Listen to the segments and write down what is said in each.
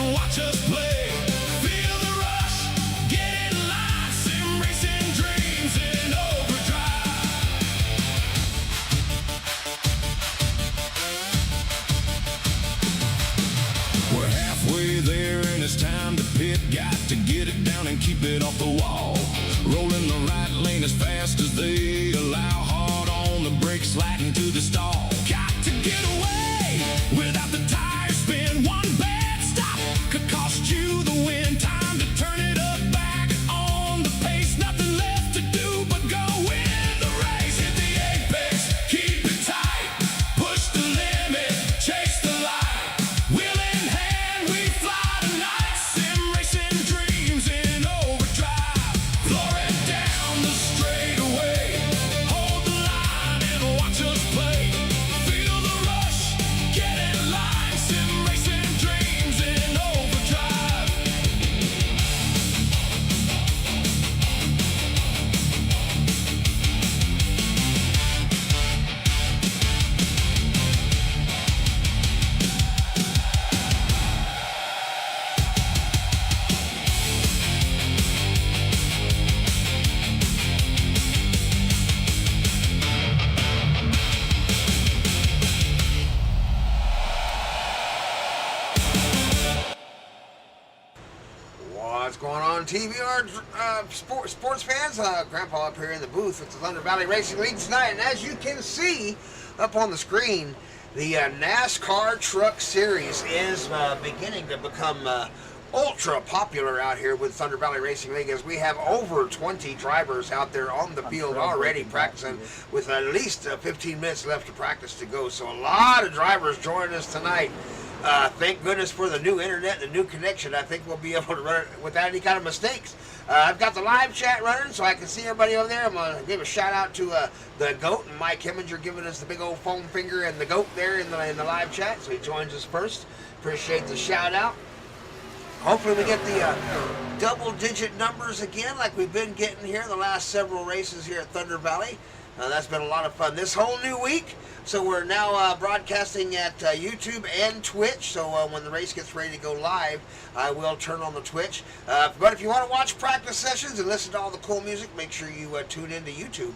and watch us play. Feel the rush, get in line, sim racing dreams in overdrive. We're halfway there and it's time to pit. Got to get it down and keep it off the wall. Rolling the right lane as fast as they allow. Hard on the brakes, sliding to the stall. Got to get away without the tires spin. One bad stop could cost you the win. Time to turn it up, back on the pace. Nothing left to do but go win the race. Hit the apex, keep it tight. Push the limit, chase the light. Wheel in hand, we fly tonight. Sim racing dreams in overdrive. Floor it down the straightaway. Hold the line and watch us play. Feel the rush, get in line. Sim racing dreams in overdrive. What's going on, TVR sports fans? Grandpa up here in the booth with the Thunder Valley Racing League tonight, and as you can see up on the screen, the NASCAR Truck Series is beginning to become ultra popular out here with Thunder Valley Racing League, as we have over 20 drivers out there on the field already practicing, with at least 15 minutes left of practice to go. So a lot of drivers joining us tonight. Thank goodness for the new internet, the new connection. I think we'll be able to run it without any kind of mistakes. I've got the live chat running so I can see everybody over there. I'm going to give a shout out to the GOAT and Mike Heminger giving us the big old foam finger and the GOAT there in the live chat. So he joins us first. Appreciate the shout out. Hopefully we get the double-digit numbers again like we've been getting here the last several races here at Thunder Valley. That's been a lot of fun this whole new week. So we're now broadcasting at YouTube and Twitch. So when the race gets ready to go live, I will turn on the Twitch. But if you want to watch practice sessions and listen to all the cool music, make sure you tune into YouTube.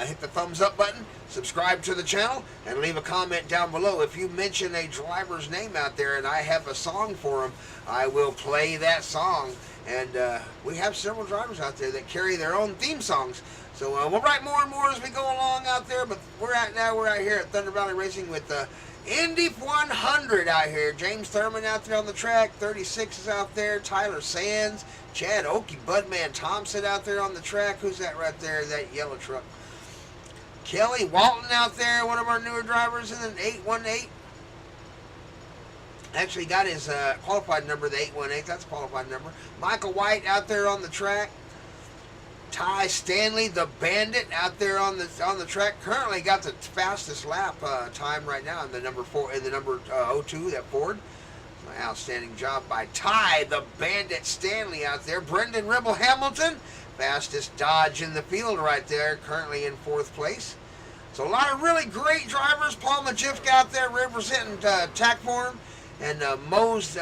Hit the thumbs up button, subscribe to the channel, and leave a comment down below. If you mention a driver's name out there and I have a song for them, I will play that song. And we have several drivers out there that carry their own theme songs. So we'll write more and more as we go along out there. But we're out here at Thunder Valley Racing with Indy 100 out here. James Thurman out there on the track. 36 is out there. Tyler Sands. Chad Okie, Budman Thompson out there on the track. Who's that right there? That yellow truck. Kelly Walton out there, one of our newer drivers in the 818. Actually got his qualified number, the 818. That's a qualified number. Michael White out there on the track. Ty Stanley, the Bandit, out there on the track. Currently got the fastest lap time right now in the number 02, that Ford. Outstanding job by Ty, the Bandit Stanley out there. Brendan Ribble Hamilton, fastest Dodge in the field right there, currently in 4th place. So a lot of really great drivers. Paul Majivka out there representing TAC Forum, and Mo's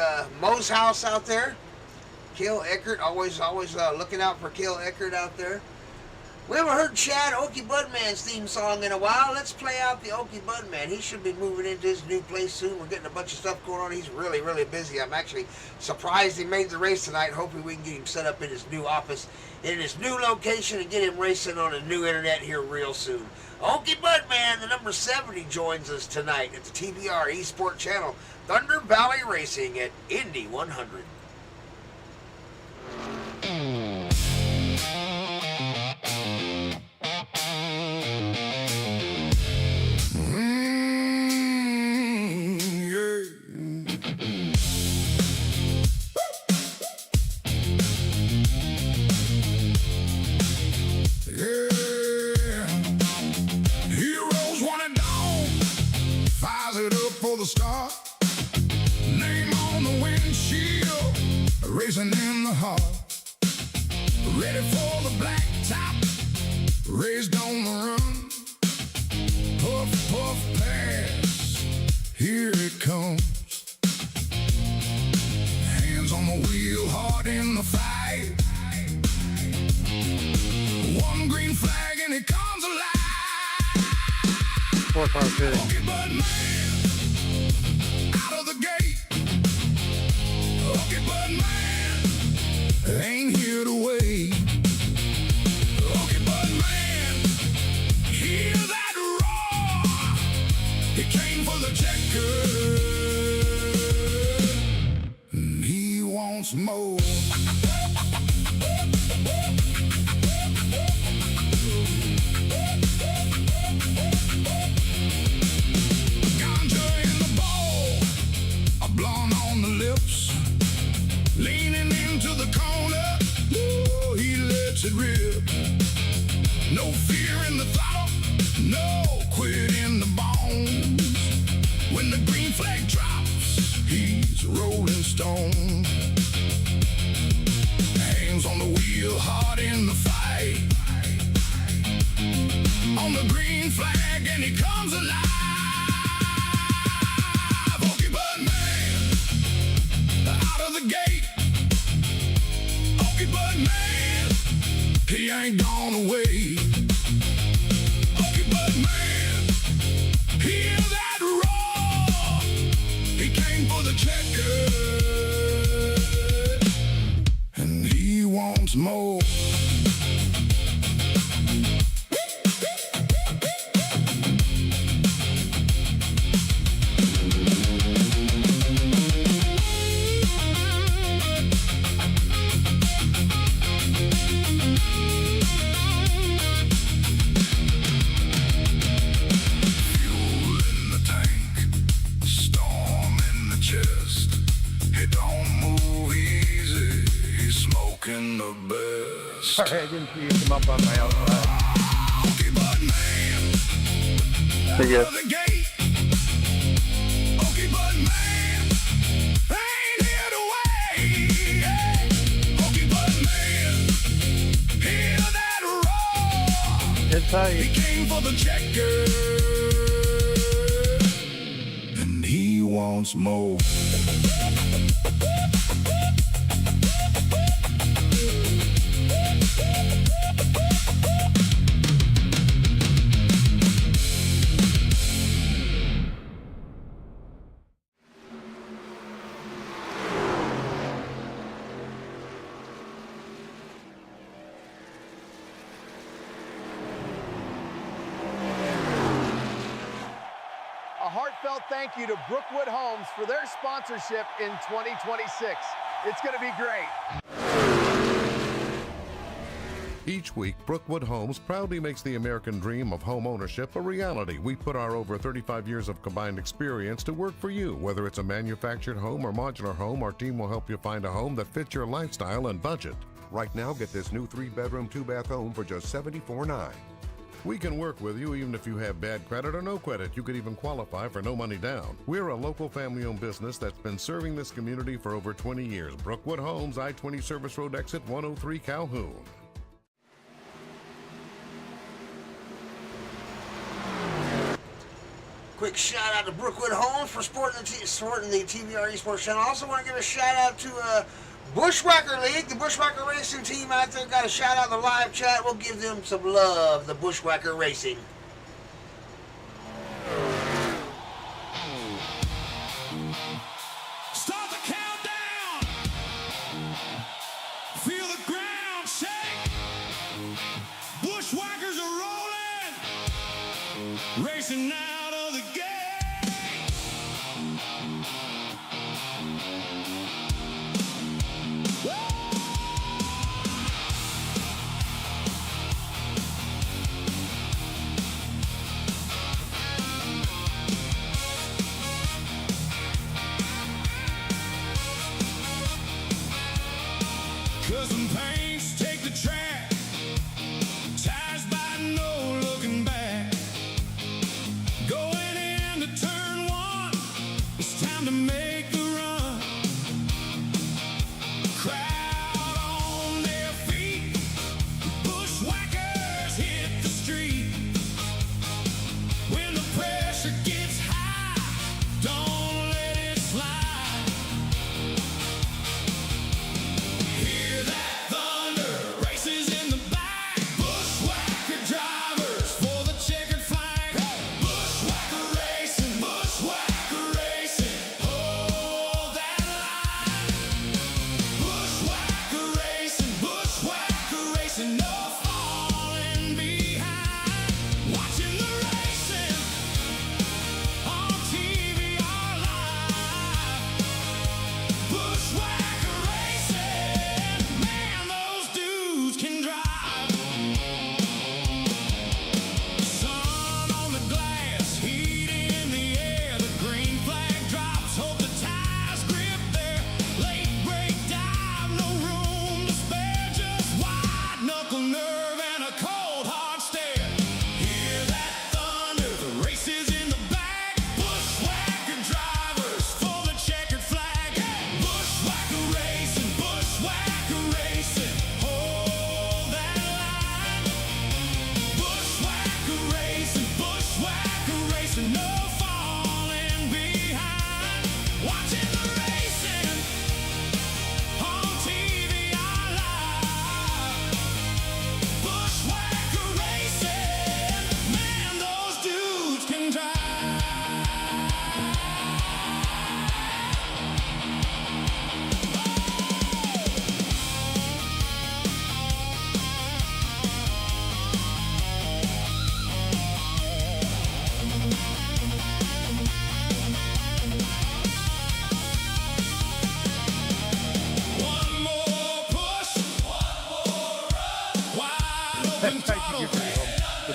house out there. Cale Eckert, always looking out for Cale Eckert out there. We haven't heard Chad Okie Budman's theme song in a while. Let's play out the Okie Budman. He should be moving into his new place soon. We're getting a bunch of stuff going on. He's really, really busy. I'm actually surprised he made the race tonight. Hopefully we can get him set up in his new office, in his new location, and get him racing on a new internet here real soon. Okie Budman, the number 70, joins us tonight at the TVR-Esports channel. Thunder Valley Racing at Indy 100. Start. Name on the windshield, racing in the heart. Ready for the black top, raised on the run. Puff, puff, pass, here it comes. the wheel, hard in the fight. One green flag and it comes alive. 4-car pit. Okay, but man, out of the gate. Okay, but man, ain't here to wait. Okay, but man, hear that roar. He came for the checker. And he wants more. Leaning into the corner, ooh, he lets it rip. No fear in the throttle, no quit in the bones. When the green flag drops, he's rolling stone. Hands on the wheel, hard in the fight. On the green flag and he comes alive. Okay, but man, out of the gate. Okay, but man, he ain't gone away. Okay, but man, hear that roar. He came for the checker, and he wants more. Sorry, I didn't see you come up on my outside. Okay, but man, See out of the gate. Okay, but man, ain't here to wait. Okay, but man, hear that roar. It's tight. He came for the checker, and he wants more. A heartfelt thank you to Brookwood Homes for their sponsorship in 2026. It's going to be great. Each week, Brookwood Homes proudly makes the American dream of home ownership a reality. We put our over 35 years of combined experience to work for you. Whether it's a manufactured home or modular home, our team will help you find a home that fits your lifestyle and budget. Right now, get this new 3-bedroom, 2-bath home for just $74,900. We can work with you even if you have bad credit or no credit. You could even qualify for no money down. We're a local family-owned business that's been serving this community for over 20 years. Brookwood Homes, I-20 Service Road Exit 103 Calhoun. Quick shout out to Brookwood Homes for supporting the TVR-Esports channel. I also want to give a shout out to Bushwhacker League, the Bushwhacker Racing team out there. Got a shout out in the live chat. We'll give them some love, the Bushwhacker Racing. Start the countdown. Feel the ground shake. Bushwhackers are rolling. Racing out of the gate. Cousin Paints take the track. Tires biting, no looking back. Going into turn one. It's time to make the run. Crowd on their feet. Bushwhackers hit the street. When the pressure gets high, don't let it slide.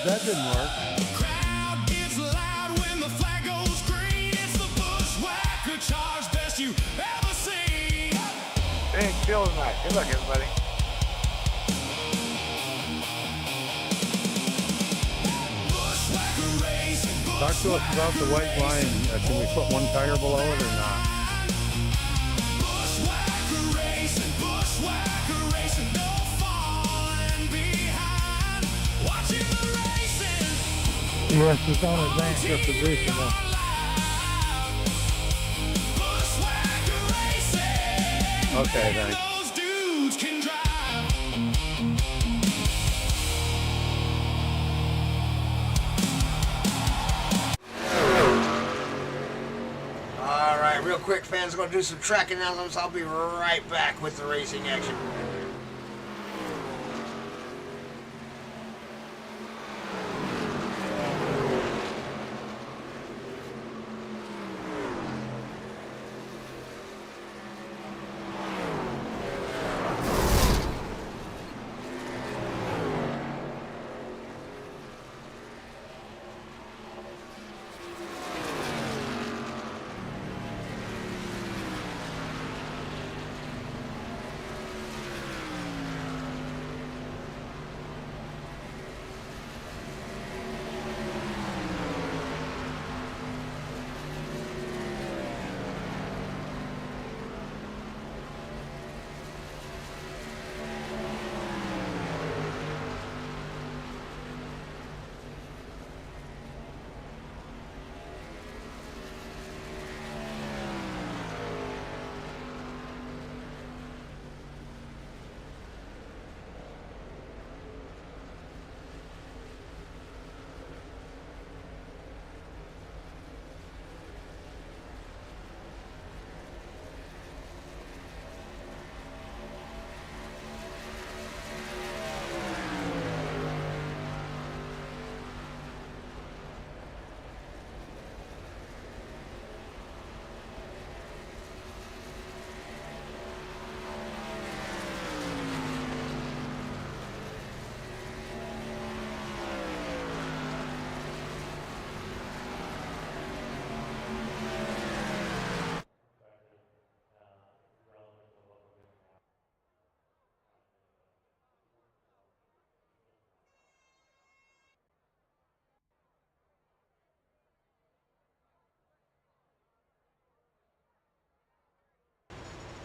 that didn't work. Crowd gets loud when the flag goes green. It's the bushwhacker charge, best you ever seen. Big chill tonight. Good luck, everybody. Bushwhacker racing, Talk to us about the white line. Can we put one tire below it or not? bushwhacker racing, no falling behind. Watching the racing. Yes, it's on advance your position. Bushwhacker racing. Okay, thanks. Those dudes can drive. All right, real quick, fans, going to do some track announcements. I'll be right back with the racing action.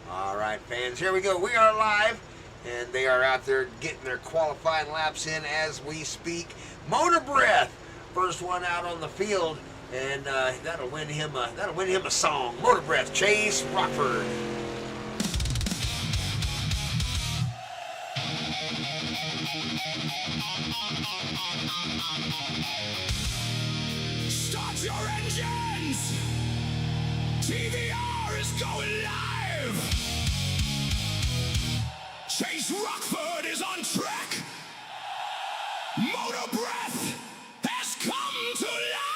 All right, fans, here we go. We are live, and they are out there getting their qualifying laps in as we speak. Motor Breath, first one out on the field, and that'll win him a song. Motor Breath, Chase Rockford. Start your engines! TVR is going live! Chase Rockford is on track! Motor Breath has come to life!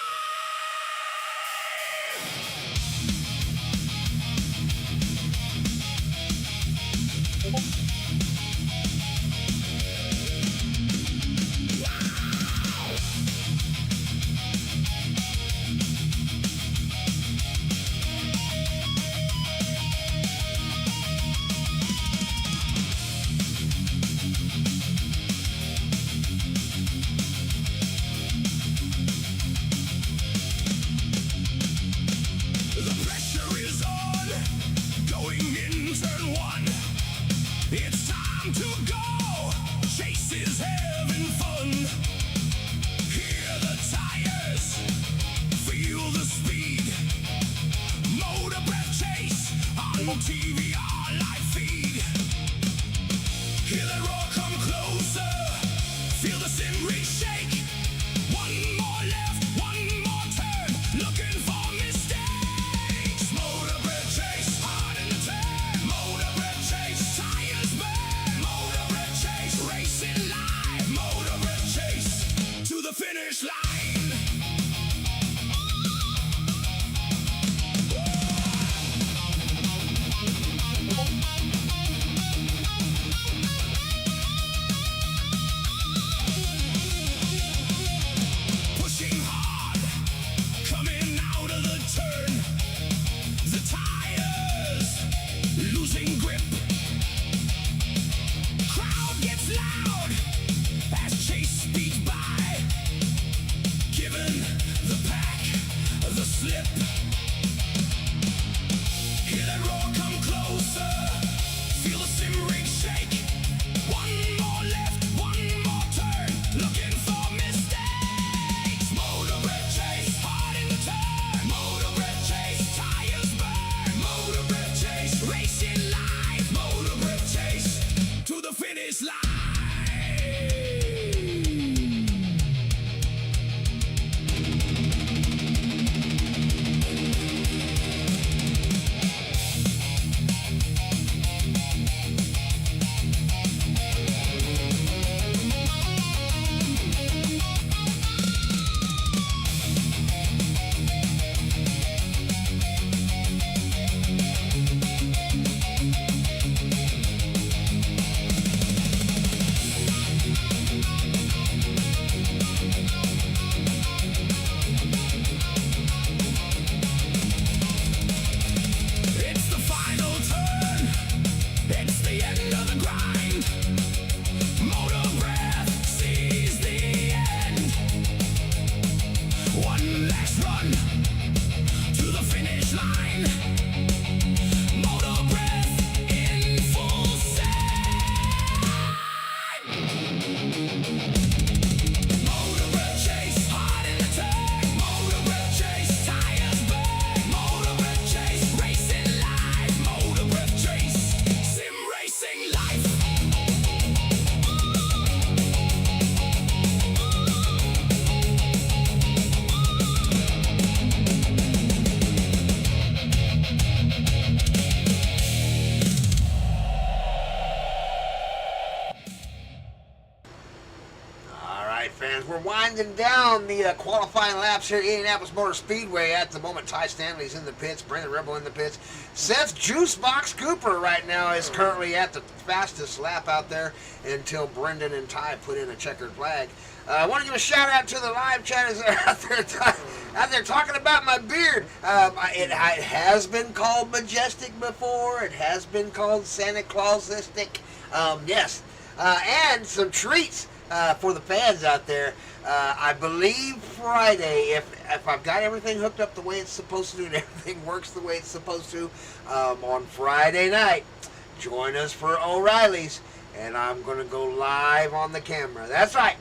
Motor breath sees the end. One last run to the finish line. Motor breath in full send. Motor breath chase, hard in the turn. Motor breath chase, tires burn. Motor breath chase, racing live. Motor breath chase, sim racing life. All right, fans, we're winding down the qualifying laps here at Indianapolis Motor Speedway. At the moment, Ty Stanley's in the pits, Brandon Rebel in the pits. Seth Juicebox Cooper right now is currently at the fastest lap out there until Brendan and Ty put in a checkered flag. I want to give a shout out to the live chatters out there talking about my beard. It has been called majestic before. It has been called Santa Clausistic. Yes, and some treats for the fans out there. I believe Friday, if I've got everything hooked up the way it's supposed to do and everything works the way it's supposed to, on Friday night, join us for O'Reilly's, and I'm going to go live on the camera. That's right.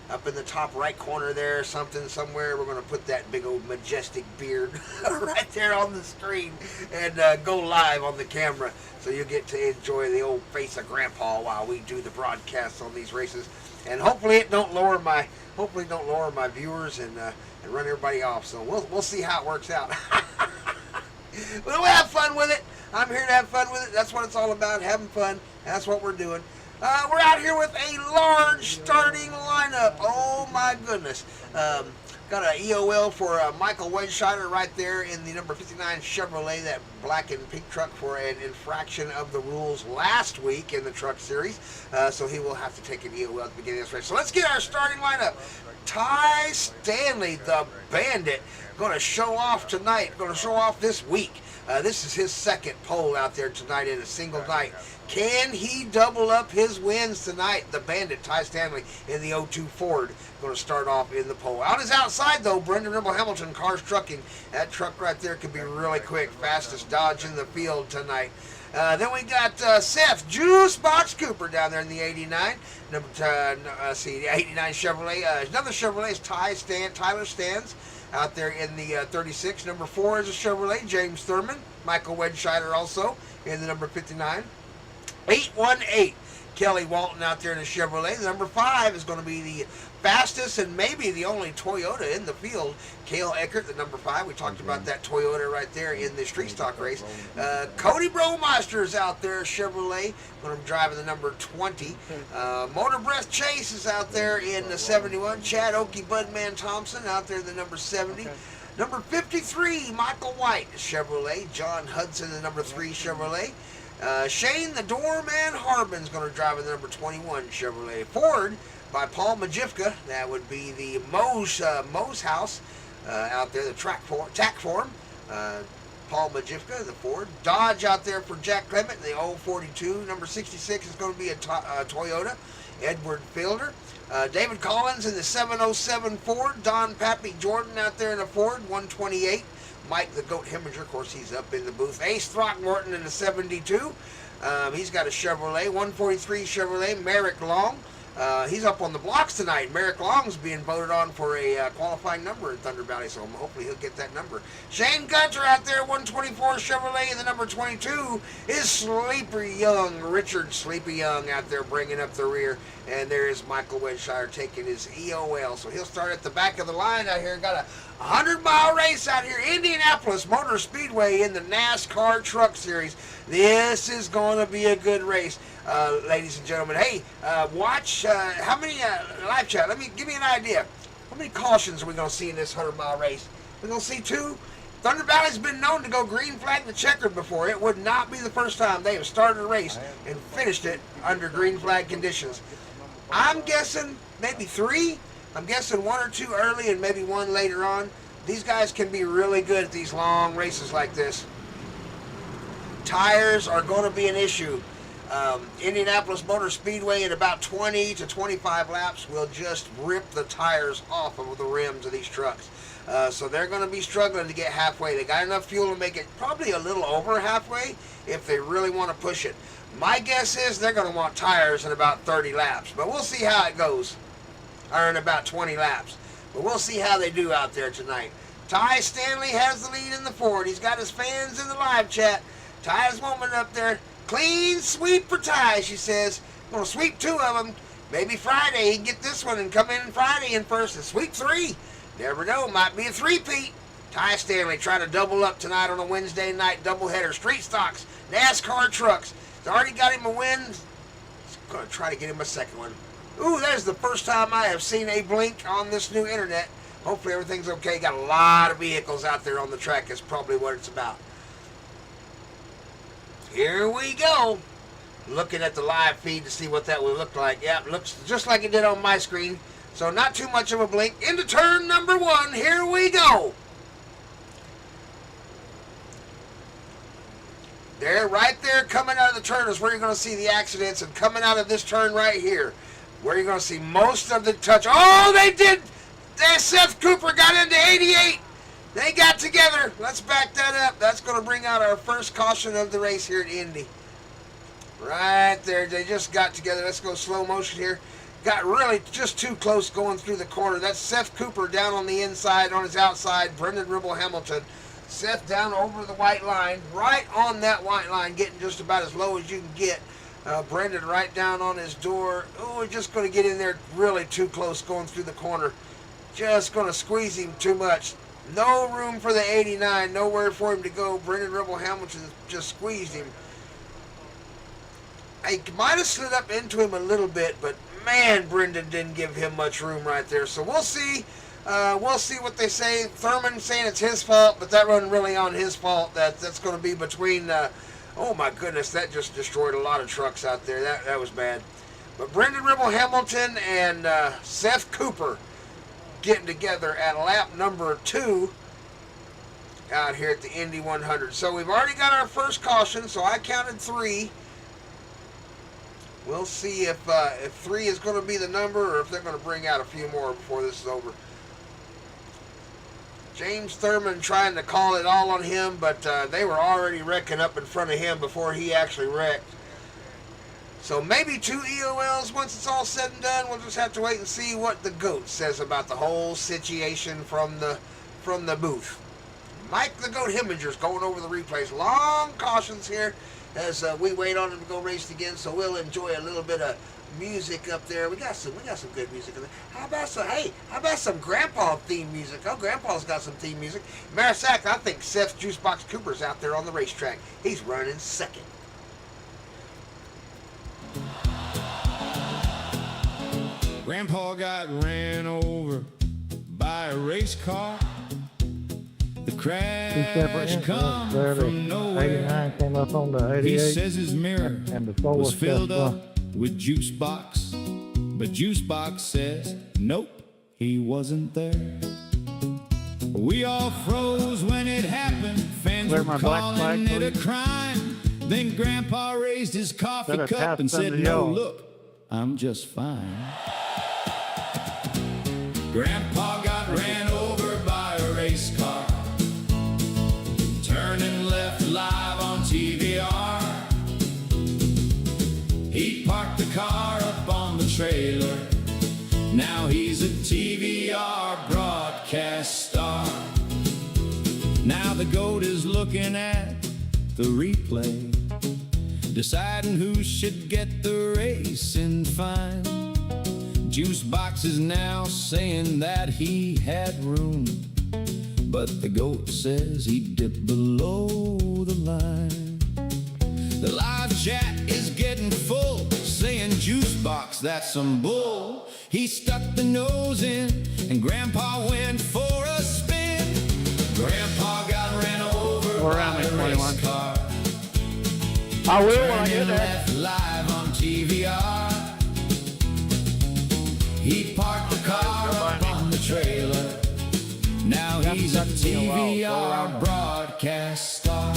Up in the top right corner there, somewhere, we're going to put that big old majestic beard right there on the screen and go live on the camera. So you get to enjoy the old face of Grandpa while we do the broadcasts on these races. And hopefully it don't lower my viewers and run everybody off. So we'll see how it works out. We'll have fun with it. I'm here to have fun with it. That's what it's all about, having fun. That's what we're doing. We're out here with a large starting lineup. Oh my goodness. Got an EOL for Michael Wedscheider right there in the number 59 Chevrolet, that black and pink truck, for an infraction of the rules last week in the truck series. So he will have to take an EOL at the beginning of this race. So let's get our starting lineup. Ty Stanley, the Bandit, going to show off tonight, going to show off this week. This is his second pole out there tonight in a single night. Can he double up his wins tonight? The Bandit, Ty Stanley, in the 02 Ford, going to start off in the pole. On his outside, though, Brendan Rimble Hamilton, Cars Trucking. That truck right there could be really quick. Fastest Dodge in the field tonight. Then we got Seth Juicebox Cooper down there in the 89. The 89 Chevrolet. Another Chevrolet is Tyler Stans out there in the 36. Number 4 is a Chevrolet, James Thurman. Michael Wedscheider also in the number 59. 818, Kelly Walton out there in a Chevrolet. The number 5 is going to be the fastest and maybe the only Toyota in the field, Cale Eckert, the number 5. We talked about that Toyota right there in the street stock race. Cody Bromeister is out there, Chevrolet, going to be driving the number 20. Motor Breath Chase is out there in the 71. Chad Oakey Budman Thompson out there in the number 70. Number 53, Michael White, Chevrolet. John Hudson, the number 3 Chevrolet. Shane the Doorman Harbin's going to drive in the number 21 Chevrolet. Ford by Paul Majivka. That would be the Moe's house out there, the TAC form. Paul Majivka, the Ford. Dodge out there for Jack Clement, the 042. Number 66 is going to be a Toyota. Edward Fielder. David Collins in the 707 Ford. Don Pappy Jordan out there in a Ford, 128. Mike the Goat Hemminger, of course, he's up in the booth. Ace Throckmorton in the 72. He's got a Chevrolet, 143 Chevrolet. Merrick Long, he's up on the blocks tonight. Merrick Long's being voted on for a qualifying number at Thunder Valley, so hopefully he'll get that number. Shane Gunter out there, 124 Chevrolet, and the number 22 is Sleepy Young, Richard Sleepy Young out there bringing up the rear. And there is Michael Wedscheider taking his EOL, so he'll start at the back of the line out here. Got a 100-mile race out here, Indianapolis Motor Speedway in the NASCAR Truck Series. This is going to be a good race, ladies and gentlemen. Hey, watch how many live chat. Give me an idea. How many cautions are we going to see in this 100-mile race? We're going to see 2. Thunder Valley's been known to go green flag to checkered before. It would not be the first time they have started a race and finished it under green flag conditions. I'm guessing maybe 3. I'm guessing 1 or 2 early and maybe 1 later on. These guys can be really good at these long races like this. Tires are going to be an issue. Indianapolis Motor Speedway in about 20 to 25 laps will just rip the tires off of the rims of these trucks. So they're going to be struggling to get halfway. They got enough fuel to make it probably a little over halfway if they really want to push it. My guess is they're going to want tires in about 30 laps, but we'll see how it goes. Or in about 20 laps. But we'll see how they do out there tonight. Ty Stanley has the lead in the Ford. He's got his fans in the live chat. Ty's woman up there. Clean sweep for Ty, she says. Gonna sweep 2 of them. Maybe Friday he can get this one and come in Friday in first and sweep 3. Never know, might be a 3-peat. Ty Stanley trying to double up tonight on a Wednesday night doubleheader. Street stocks, NASCAR trucks. He's already got him a win. He's gonna try to get him a second one. Ooh, there's the first time I have seen a blink on this new internet. Hopefully everything's okay. Got a lot of vehicles out there on the track. That's probably what it's about. Here we go. Looking at the live feed to see what that would look like. Yeah, it looks just like it did on my screen. So not too much of a blink. Into turn number 1. Here we go. There, right there, coming out of the turn is where you're going to see the accidents. And coming out of this turn right here, where you're going to see most of the touch. Oh, they did. Seth Cooper got into 88. They got together. Let's back that up. That's going to bring out our first caution of the race here at Indy. Right there. They just got together. Let's go slow motion here. Got really just too close going through the corner. That's Seth Cooper down on the inside, on his outside. Brendan Ribble Hamilton. Seth down over the white line. Right on that white line, getting just about as low as you can get. Brendan right down on his door. Oh, we're just going to get in there really too close going through the corner. Just going to squeeze him too much. No room for the 89. Nowhere for him to go. Brendan Ribble Hamilton just squeezed him. I might have slid up into him a little bit, but man, Brendan didn't give him much room right there. So we'll see. We'll see what they say. Thurman saying it's his fault, but that wasn't really on his fault. That's going to be between... oh my goodness, that just destroyed a lot of trucks out there. That was bad. But Brendan Ribble Hamilton and Seth Cooper getting together at lap number 2 out here at the Indy 100. So we've already got our first caution, so I counted 3. We'll see if 3 is going to be the number or if they're going to bring out a few more before this is over. James Thurman trying to call it all on him, but they were already wrecking up in front of him before he actually wrecked. So maybe 2 EOLs once it's all said and done. We'll just have to wait and see what the GOAT says about the whole situation from the booth. Mike the GOAT Hemminger's going over the replays. Long cautions here as we wait on him to go race again. So we'll enjoy a little bit of music up there. We got some good music. How about some Grandpa theme music? Oh, Grandpa's got some theme music. Marisac, I think Seth Juicebox Cooper's out there on the racetrack. He's running second. Grandpa got ran over by a race car. The crash come from nowhere. 89 came up on the 88. He says his mirror and before was us, filled that's up with juice box, but juice box says nope, he wasn't there. We all froze when it happened. Fans Where were my black calling flag, it a please? crime. Then Grandpa raised his coffee Better cup pass and said, under "No, y'all." look, I'm just fine." Grandpa got ran over by a race car, turning left live on TVR. He parked the car up on the trailer. Now he's a TVR broadcast star. Now the GOAT is looking at the replay, deciding who should get the race and fine. Juicebox is now saying that he had room, but the GOAT says he dipped below the line. The live chat is getting full, saying Juicebox, that's some bull. He stuck the nose in, and Grandpa went for a spin. Grandpa got ran over Around by me, a 21. race car. I will when I get Turning there. left live on TVR. He parked the car up on the trailer. Now he's a TVR broadcast star.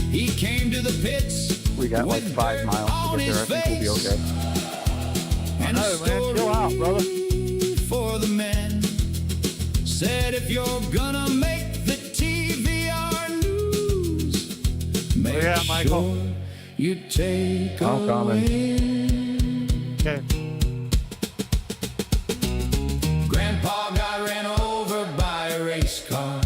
He came to the pits We got like 5 miles to get there. I think we'll be okay. And Oh, man, chill out, brother. For the men said if you're gonna make the TVR news, make Yeah, Michael. sure you take I'm a coming. win. Okay. Grandpa got ran over by a race car,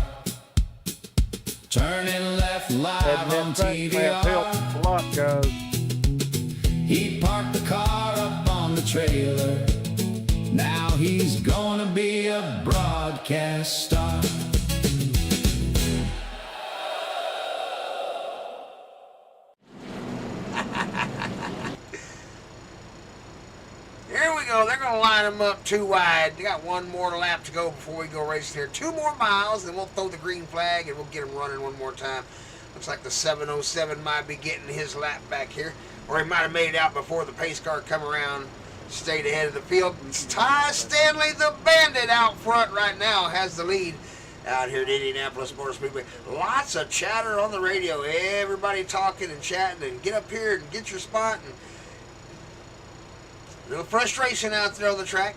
turning left live on TVR. Help a lot, guys. He parked the car up on the trailer. Now he's gonna be a broadcast star. Here we go. They're going to line them up 2 wide. They got 1 more lap to go before we go racing here. 2 more miles, and we'll throw the green flag, and we'll get them running 1 more time. Looks like the 707 might be getting his lap back here, or he might have made it out before the pace car come around, stayed ahead of the field. It's Ty Stanley, the bandit, out front right now, has the lead out here at Indianapolis Motor Speedway. Lots of chatter on the radio. Everybody talking and chatting, and get up here and get your spot. And a little frustration out there on the track.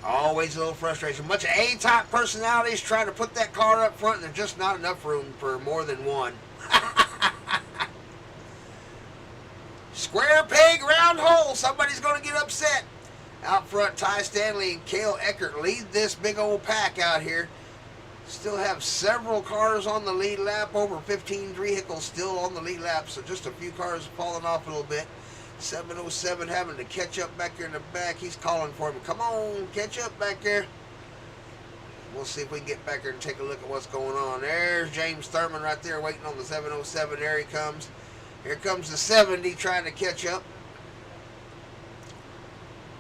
Always a little frustration. Bunch of A-type personalities trying to put that car up front, and there's just not enough room for more than one. Square peg, round hole. Somebody's going to get upset. Out front, Ty Stanley and Cale Eckert lead this big old pack out here. Still have several cars on the lead lap. Over 15 vehicles still on the lead lap, so just a few cars falling off a little bit. 707 having to catch up back here in the back. He's calling for him. Come on, catch up back there. We'll see if we can get back there and take a look at what's going on. There's James Thurman right there waiting on the 707. There he comes. Here comes the 70 trying to catch up.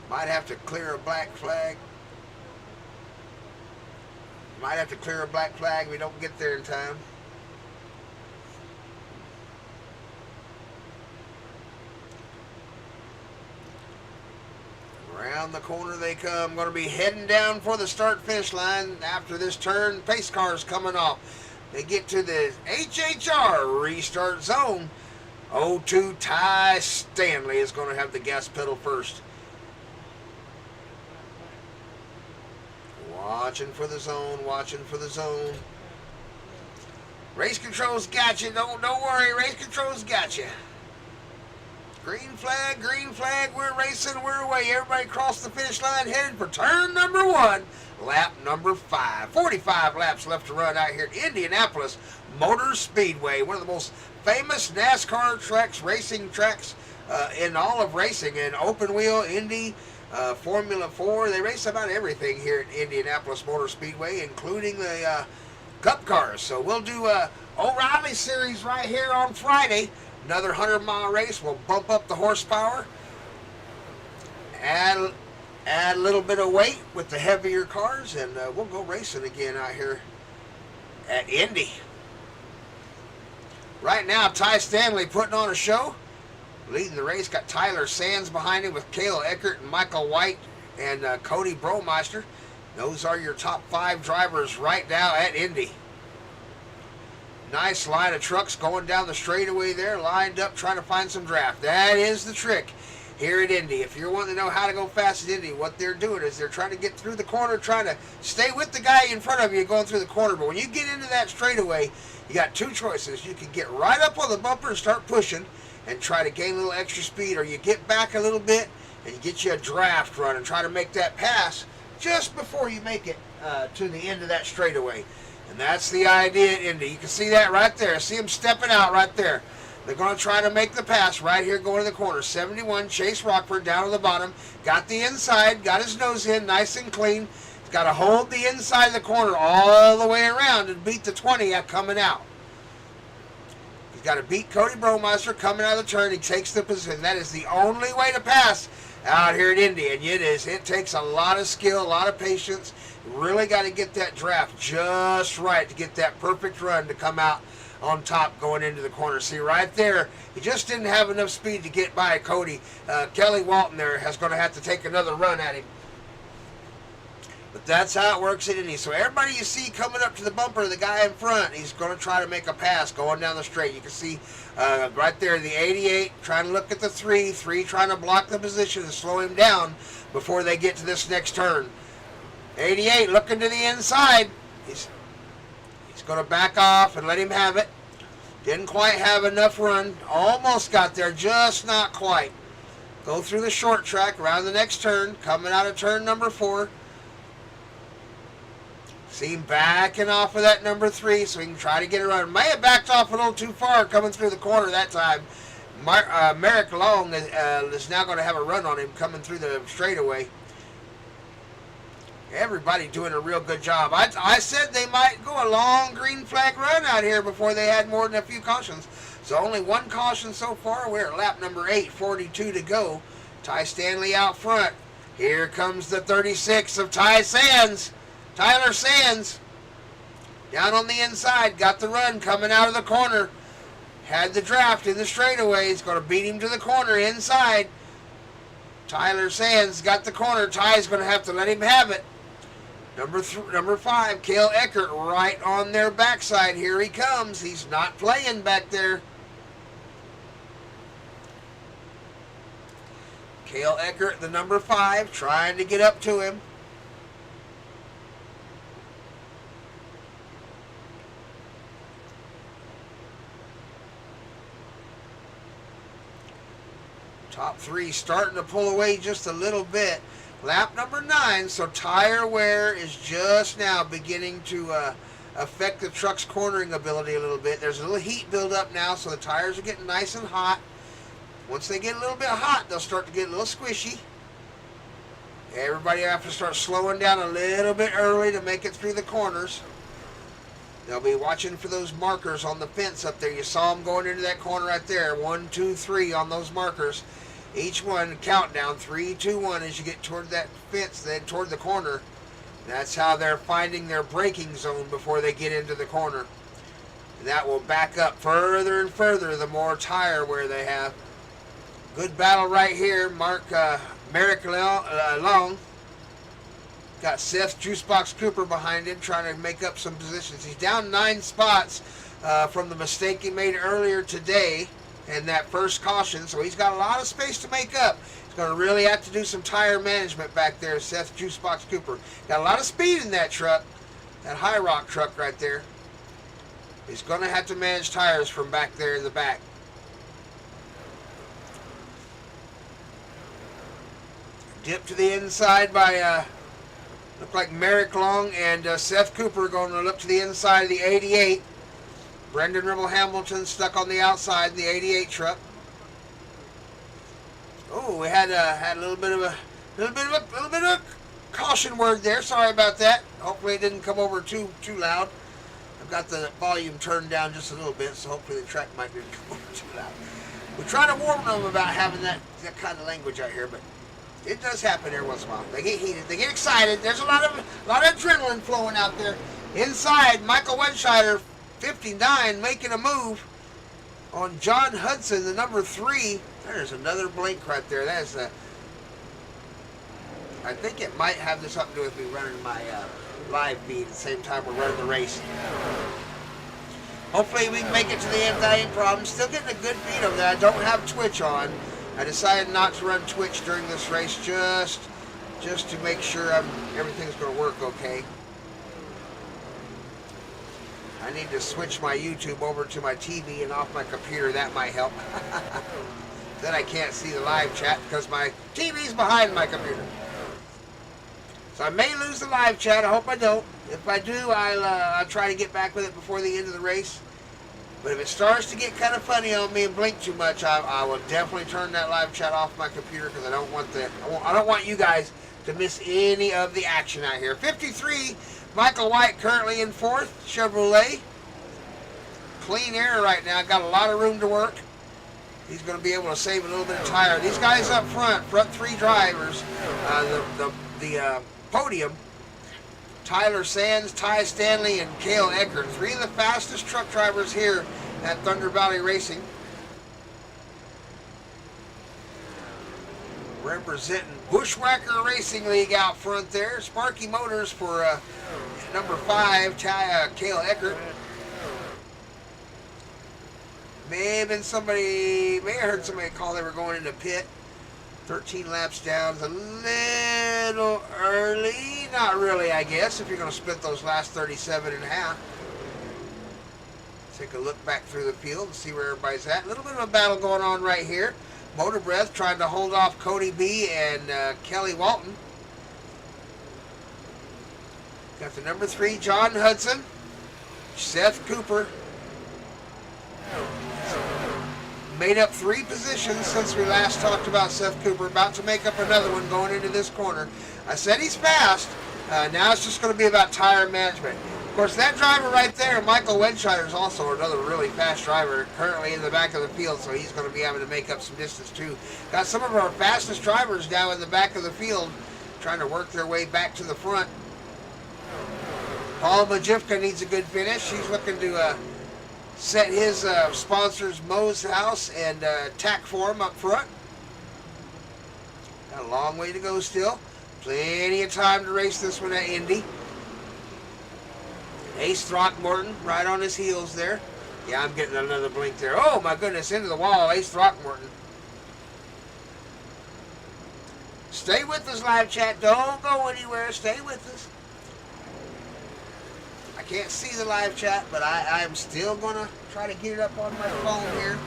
Might have to clear a black flag. Might have to clear a black flag if we don't get there in time. Around the corner they come. Going to be heading down for the start-finish line after this turn. Pace car's coming off. They get to the HHR restart zone. 0-2 Ty Stanley is going to have the gas pedal first. Watching for the zone, watching for the zone. Race control's got you. Don't worry, race control's got you. Green flag, we're racing, we're away. Everybody across the finish line headed for turn number 1, lap number 5. 45 laps left to run out here at Indianapolis Motor Speedway, one of the most famous NASCAR tracks, racing tracks in all of racing, in open wheel, Indy, Formula 4. They race about everything here at Indianapolis Motor Speedway, including the Cup cars. So we'll do O'Reilly Series right here on Friday. Another 100-mile race. We'll bump up the horsepower, add a little bit of weight with the heavier cars, and we'll go racing again out here at Indy. Right now, Ty Stanley putting on a show, leading the race. Got Tyler Sands behind him with Cale Eckert and Michael White and Cody Bromeister. Those are your top 5 drivers right now at Indy. Nice line of trucks going down the straightaway there, lined up trying to find some draft. That is the trick here at Indy. If you're wanting to know how to go fast at Indy, what they're doing is they're trying to get through the corner, trying to stay with the guy in front of you going through the corner. But when you get into that straightaway, you got 2 choices. You can get right up on the bumper and start pushing and try to gain a little extra speed, or you get back a little bit and you get you a draft run and try to make that pass just before you make it to the end of that straightaway. And that's the idea at Indy. You can see that right there. See him stepping out right there. They're going to try to make the pass right here going to the corner. 71, Chase Rockford down to the bottom. Got the inside, got his nose in, nice and clean. He's got to hold the inside of the corner all the way around and beat the 20 coming out. He's got to beat Cody Bromeister coming out of the turn. He takes the position. That is the only way to pass out here at Indy. And it takes a lot of skill, a lot of patience. You really got to get that draft just right to get that perfect run to come out on top going into the corner. See right there, he just didn't have enough speed to get by Cody. Kelly Walton there is going to have to take another run at him. But that's how it works at Indy. So everybody you see coming up to the bumper, the guy in front, he's going to try to make a pass going down the straight. You can see right there the 88 trying to look at the 3 trying to block the position and slow him down before they get to this next turn. 88 looking to the inside. He's going to back off and let him have it. Didn't quite have enough run. Almost got there, just not quite. Go through the short track around the next turn, coming out of turn number 4. See him backing off of that number 3 so he can try to get around. May have backed off a little too far coming through the corner that time. Merrick Long is now going to have a run on him coming through the straightaway. Everybody doing a real good job. I said they might go a long green flag run out here before they had more than a few cautions. So only one caution so far. We're at lap number 8, 42 to go. Ty Stanley out front. Here comes the 36 of Tyler Sands. Down on the inside. Got the run coming out of the corner. Had the draft in the straightaway. He's going to beat him to the corner inside. Tyler Sands got the corner. Ty's going to have to let him have it. Number 5, Cale Eckert, right on their backside. Here he comes. He's not playing back there. Cale Eckert, the number 5, trying to get up to him. Top 3 starting to pull away just a little bit. Lap number 9, so tire wear is just now beginning to affect the truck's cornering ability a little bit. There's a little heat buildup now, so the tires are getting nice and hot. Once they get a little bit hot, they'll start to get a little squishy. Everybody will have to start slowing down a little bit early to make it through the corners. They'll be watching for those markers on the fence up there. You saw them going into that corner right there. 1, 2, 3 on those markers. Each one, countdown, 3, 2, 1 as you get toward that fence, then toward the corner. That's how they're finding their braking zone before they get into the corner. And that will back up further and further the more tire wear they have. Good battle right here. Merrick Long. Got Seth Juicebox Cooper behind him trying to make up some positions. He's down 9 spots from the mistake he made earlier today in that first caution, so he's got a lot of space to make up. He's going to really have to do some tire management back there, Seth Juicebox Cooper. Got a lot of speed in that truck, that High Rock truck right there. He's going to have to manage tires from back there in the back. Dip to the inside by, look like Merrick Long and Seth Cooper going to look to the inside of the 88. Brendan Ribble Hamilton stuck on the outside in the 88 truck. Oh, we had a little bit of a caution word there. Sorry about that. Hopefully it didn't come over too loud. I've got the volume turned down just a little bit, so hopefully the track might be come over too loud. We try to warn them about having that kind of language out here, but it does happen every once in a while. They get heated, they get excited. There's a lot of adrenaline flowing out there. Inside, Michael Wenscheider, 59, making a move on John Hudson, the number 3. There's another blink right there. That is I think it might have something to do with me running my live feed at the same time we're running the race. Hopefully we can make it to the end without any problems. Still getting a good feed of that. I don't have Twitch on. I decided not to run Twitch during this race just to make sure everything's going to work okay. I need to switch my YouTube over to my TV and off my computer. That might help. Then I can't see the live chat because my TV's behind my computer. So I may lose the live chat. I hope I don't. If I do, I'll try to get back with it before the end of the race. But if it starts to get kind of funny on me and blink too much, I will definitely turn that live chat off my computer because I don't want you guys to miss any of the action out here. 53, Michael White currently in 4th, Chevrolet. Clean air right now, got a lot of room to work. He's going to be able to save a little bit of tire. These guys up front 3 drivers, the podium, Tyler Sands, Ty Stanley, and Cale Eckert. 3 of the fastest truck drivers here at Thunder Valley Racing. representing Bushwhacker Racing League out front there. Sparky Motors for number 5, Cale Eckert. May have heard somebody call they were going into pit. 13 laps down is a little early. Not really, I guess, if you're going to split those last 37 in half. Take a look back through the field and see where everybody's at. A little bit of a battle going on right here. Motor Breath trying to hold off Cody B and Kelly Walton. Got the number 3, John Hudson. Seth Cooper. Made up 3 positions since we last talked about Seth Cooper. About to make up another one going into this corner. I said he's fast. Now it's just going to be about tire management. Of course, that driver right there, Michael Wedshire, is also another really fast driver, currently in the back of the field, so he's going to be having to make up some distance too. Got some of our fastest drivers down in the back of the field trying to work their way back to the front. Paul Majivka needs a good finish. He's looking to set his sponsors Moe's House and tack for him up front. Got a long way to go still. Plenty of time to race this one at Indy. Ace Throckmorton right on his heels there. Yeah, I'm getting another blink there. Oh my goodness, into the wall, Ace Throckmorton. Stay with us, live chat. Don't go anywhere. Stay with us. I can't see the live chat, but I'm still going to try to get it up on my phone here.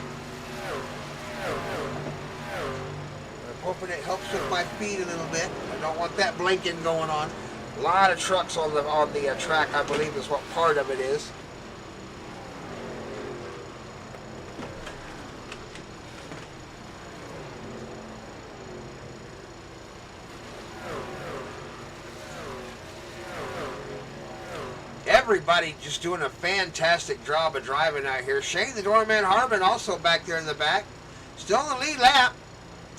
I'm hoping it helps with my feed a little bit. I don't want that blinking going on. A lot of trucks on the track, I believe, is what part of it is. Everybody just doing a fantastic job of driving out here. Shane the Doorman Harbin also back there in the back. Still in the lead lap.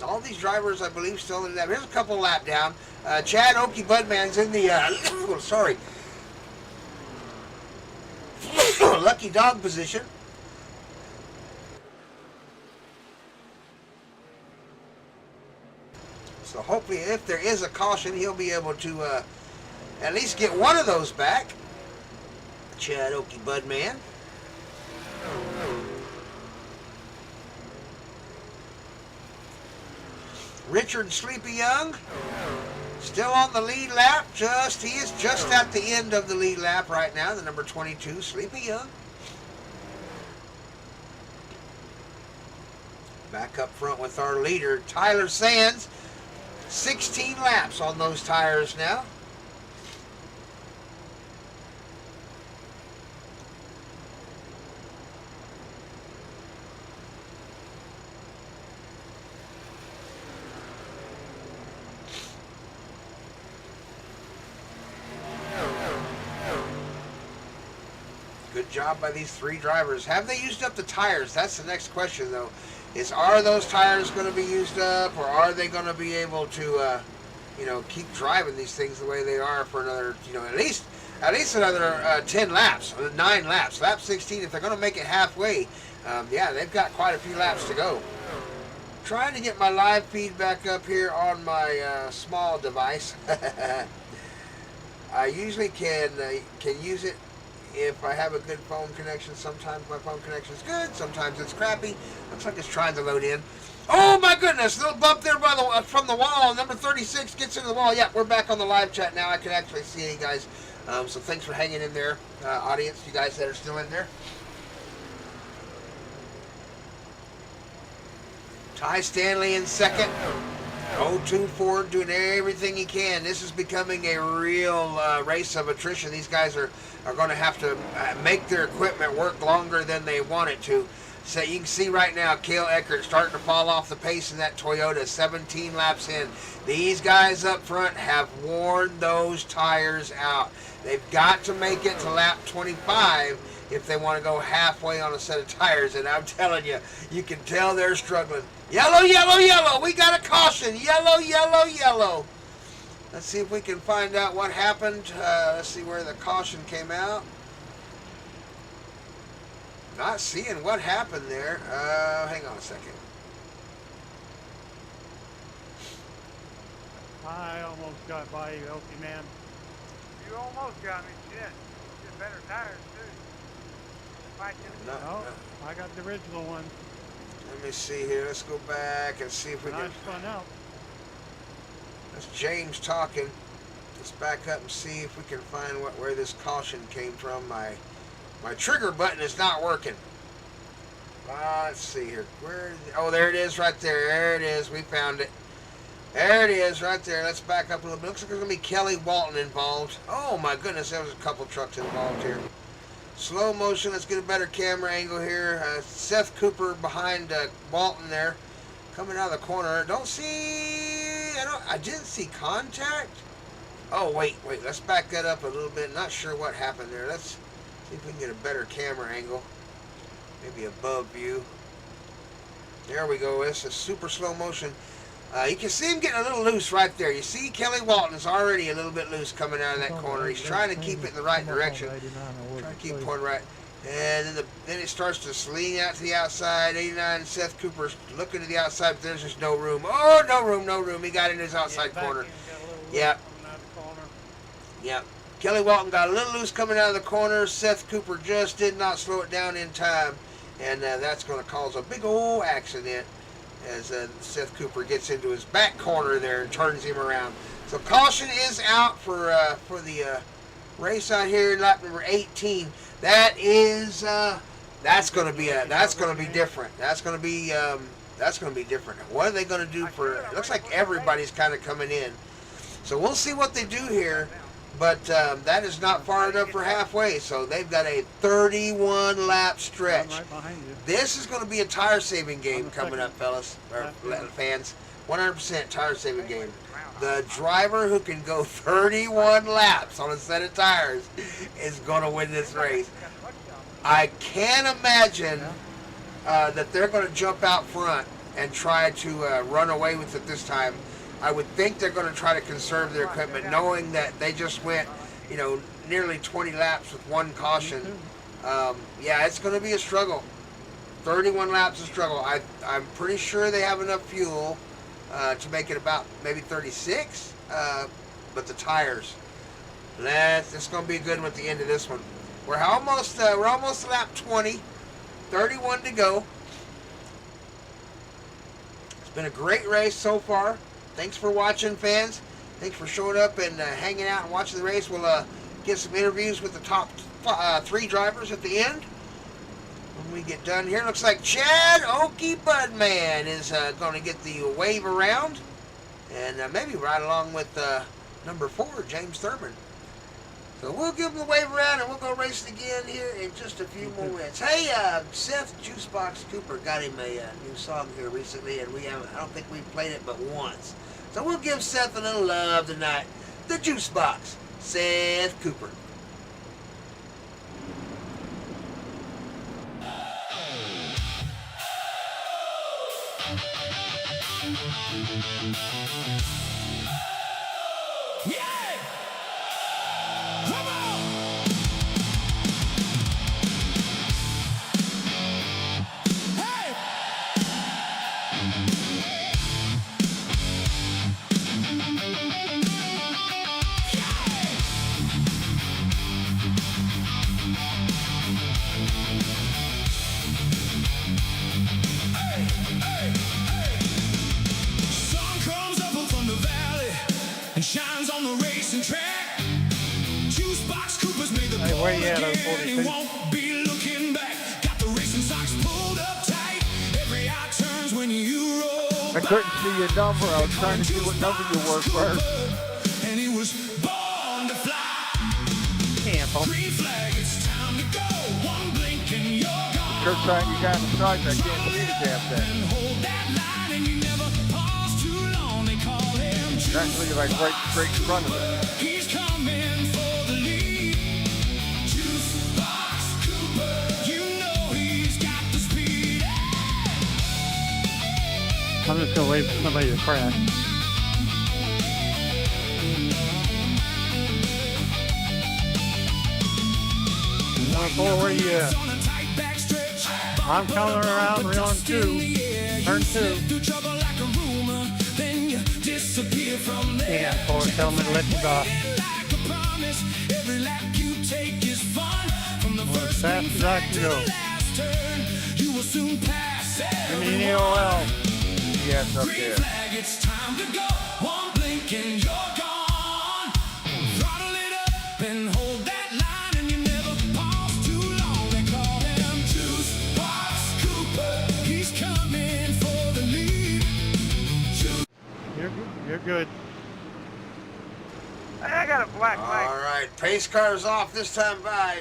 All these drivers, I believe, still in the lap. Here's a couple lap down. Chad Okie Budman's in the, lucky dog position. So hopefully, if there is a caution, he'll be able to at least get one of those back. Chad Okie Budman. Richard Sleepy Young still on the lead lap. He is just at the end of the lead lap right now. The number 22, Sleepy Young. Back up front with our leader, Tyler Sands. 16 laps on those tires now. Good job by these 3 drivers. Have they used up the tires? That's the next question, though. Are those tires going to be used up, or are they going to be able to, keep driving these things the way they are for another, at least another 10 laps, 9 laps, lap 16. If they're going to make it halfway, yeah, they've got quite a few laps to go. Trying to get my live feed back up here on my small device. I usually can use it if I have a good phone connection. Sometimes my phone connection is good, sometimes it's crappy. Looks like it's trying to load in. Oh my goodness, little bump there from the wall. Number 36 gets into the wall. Yeah, we're back on the live chat now. I can actually see you guys. So thanks for hanging in there, audience, you guys that are still in there. Ty Stanley in second. 0-2 Ford doing everything he can. This is becoming a real race of attrition. These guys are going to have to make their equipment work longer than they want it to. So you can see right now, Cale Eckert starting to fall off the pace in that Toyota, 17 laps in. These guys up front have worn those tires out. They've got to make it to lap 25 if they want to go halfway on a set of tires. And I'm telling you, you can tell they're struggling. Yellow, yellow, yellow. We got a caution. Yellow, yellow, yellow. Let's see if we can find out what happened. Let's see where the caution came out. Not seeing what happened there. Hang on a second. I almost got by you, Elkie man. You almost got me. Shit. Get better tires, too. No, No, no. I got the original one. Let me see here. Let's go back and see if we I can. spun out. That's James talking. Let's back up and see if we can find where this caution came from. My trigger button is not working. Let's see here. Oh, there it is right there. There it is. We found it. There it is right there. Let's back up a little bit. Looks like there's going to be Kelly Walton involved. Oh, my goodness. There was a couple trucks involved here. Slow motion. Let's get a better camera angle here. Seth Cooper behind Walton there. Coming out of the corner. Don't see... I didn't see contact. Oh, wait. Let's back that up a little bit. Not sure what happened there. Let's see if we can get a better camera angle. Maybe above view. There we go. This is super slow motion. You can see him getting a little loose right there. You see Kelly Walton is already a little bit loose coming out of that corner. He's trying to keep it in the right direction. Trying to keep going right. And then it starts to swing out to the outside. 89, Seth Cooper's looking to the outside, but there's just no room. Oh, no room. He got in his outside corner. Yep. Kelly Walton got a little loose coming out of the corner. Seth Cooper just did not slow it down in time. And that's going to cause a big old accident as Seth Cooper gets into his back corner there and turns him around. So caution is out for the race out here, lap number 18. That is that's going to be different. That's going to be different. What are they going to do for? It looks like everybody's kind of coming in. So we'll see what they do here. But that is not far enough for halfway, so they've got a 31-lap stretch. I'm right behind you. This is going to be a tire-saving game coming up, fellas, or fans. 100% tire-saving game. The driver who can go 31 laps on a set of tires is going to win this race. I can't imagine that they're going to jump out front and try to run away with it this time. I would think they're going to try to conserve their equipment, knowing that they just went, nearly 20 laps with one caution. Yeah, it's going to be a struggle. 31 laps of struggle. I'm pretty sure they have enough fuel to make it about maybe 36, but the tires. It's going to be a good one at the end of this one. We're almost lap 20. 31 to go. It's been a great race so far. Thanks for watching, fans. Thanks for showing up and hanging out and watching the race. We'll get some interviews with the top 3 drivers at the end. When we get done here, looks like Chad Okie Budman is going to get the wave around. And maybe right along with number 4, James Thurman. So we'll give him the wave around and we'll go racing again here in just a few more minutes. Hey, Seth Juicebox Cooper got him a new song here recently, and I don't think we've played it but once. So we'll give Seth a little love tonight. The Juicebox, Seth Cooper. Yeah! Come on! Hey! Sun comes up from the valley and shines on the racing track. Juicebox Cooper's made the Hey, where you at, again. He 42? won't be looking back. Got the racing socks pulled up tight. Every eye turns when you roll. I couldn't see your number. I was trying to see what number you were first. And he was born to fly. Cancel. Green flag, it's time to go. One blink and you're gone. Good time you got in the strike. I can't see the damn thing. And hold that line and you never pause too long. They call him Actually, like right straight in front of it. He's coming for the lead. Juicebox Cooper. You know he's got the speed. I'm just going to wait for somebody to crash. Where you at? On a tight back stretch. I'm coming around. We're on 2. Turn 2. Through trouble like a rumor. Then you disappear. disappear from there. And for tell me to let you off. Like a promise, every lap you take is fun. From the Well, as first fast green as I flag can to go. the last turn, you will soon pass And everyone. the NOL. Yes, up Green there. flag, it's time to go. One blink and you're gone. Throttle it up and hold that line, and you never pause too long. They call him Juice Box Cooper. He's coming for the lead. You're good. I got a black flag. All right, pace car is off this time by.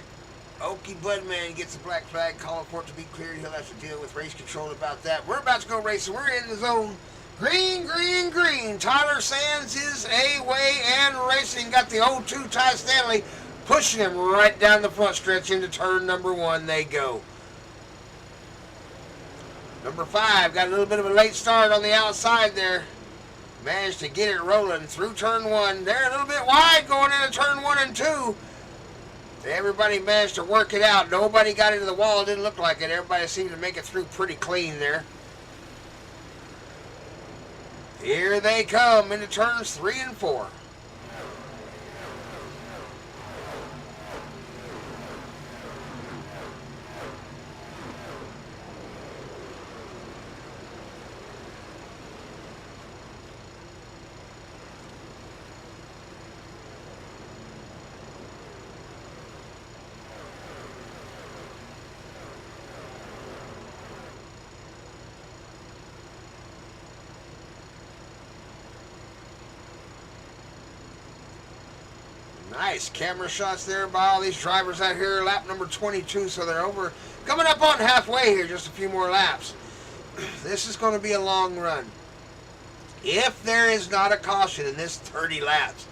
Okie Budman gets a black flag, calling for it to be cleared. He'll have to deal with race control about that. We're about to go racing. We're in the zone. Green, green, green. Tyler Sands is away and racing. Got the 0-2 Ty Stanley pushing him right down the front stretch into turn number 1. They go. Number 5 got a little bit of a late start on the outside there. Managed to get it rolling through turn 1. They're a little bit wide going into turn 1 and 2. Everybody managed to work it out. Nobody got into the wall. It didn't look like it. Everybody seemed to make it through pretty clean there. Here they come into turns 3 and 4. Nice camera shots there by all these drivers out here. Lap number 22, so they're over, coming up on halfway here, just a few more laps. This is going to be a long run. If there is not a caution in this 30 laps,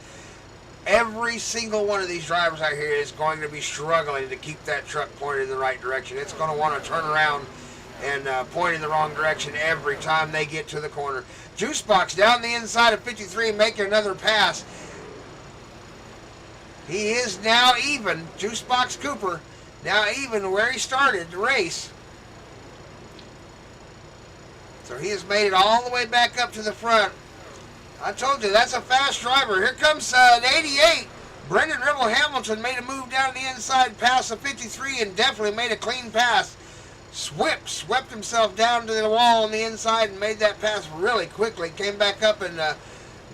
every single one of these drivers out here is going to be struggling to keep that truck pointed in the right direction. It's going to want to turn around and point in the wrong direction every time they get to the corner. Juicebox down the inside of 53, making another pass. He is now even, Juicebox Cooper, now even where he started the race. So he has made it all the way back up to the front. I told you, that's a fast driver. Here comes an 88. Brendan Ribble Hamilton made a move down the inside past the 53 and definitely made a clean pass. Swept himself down to the wall on the inside and made that pass really quickly. Came back up and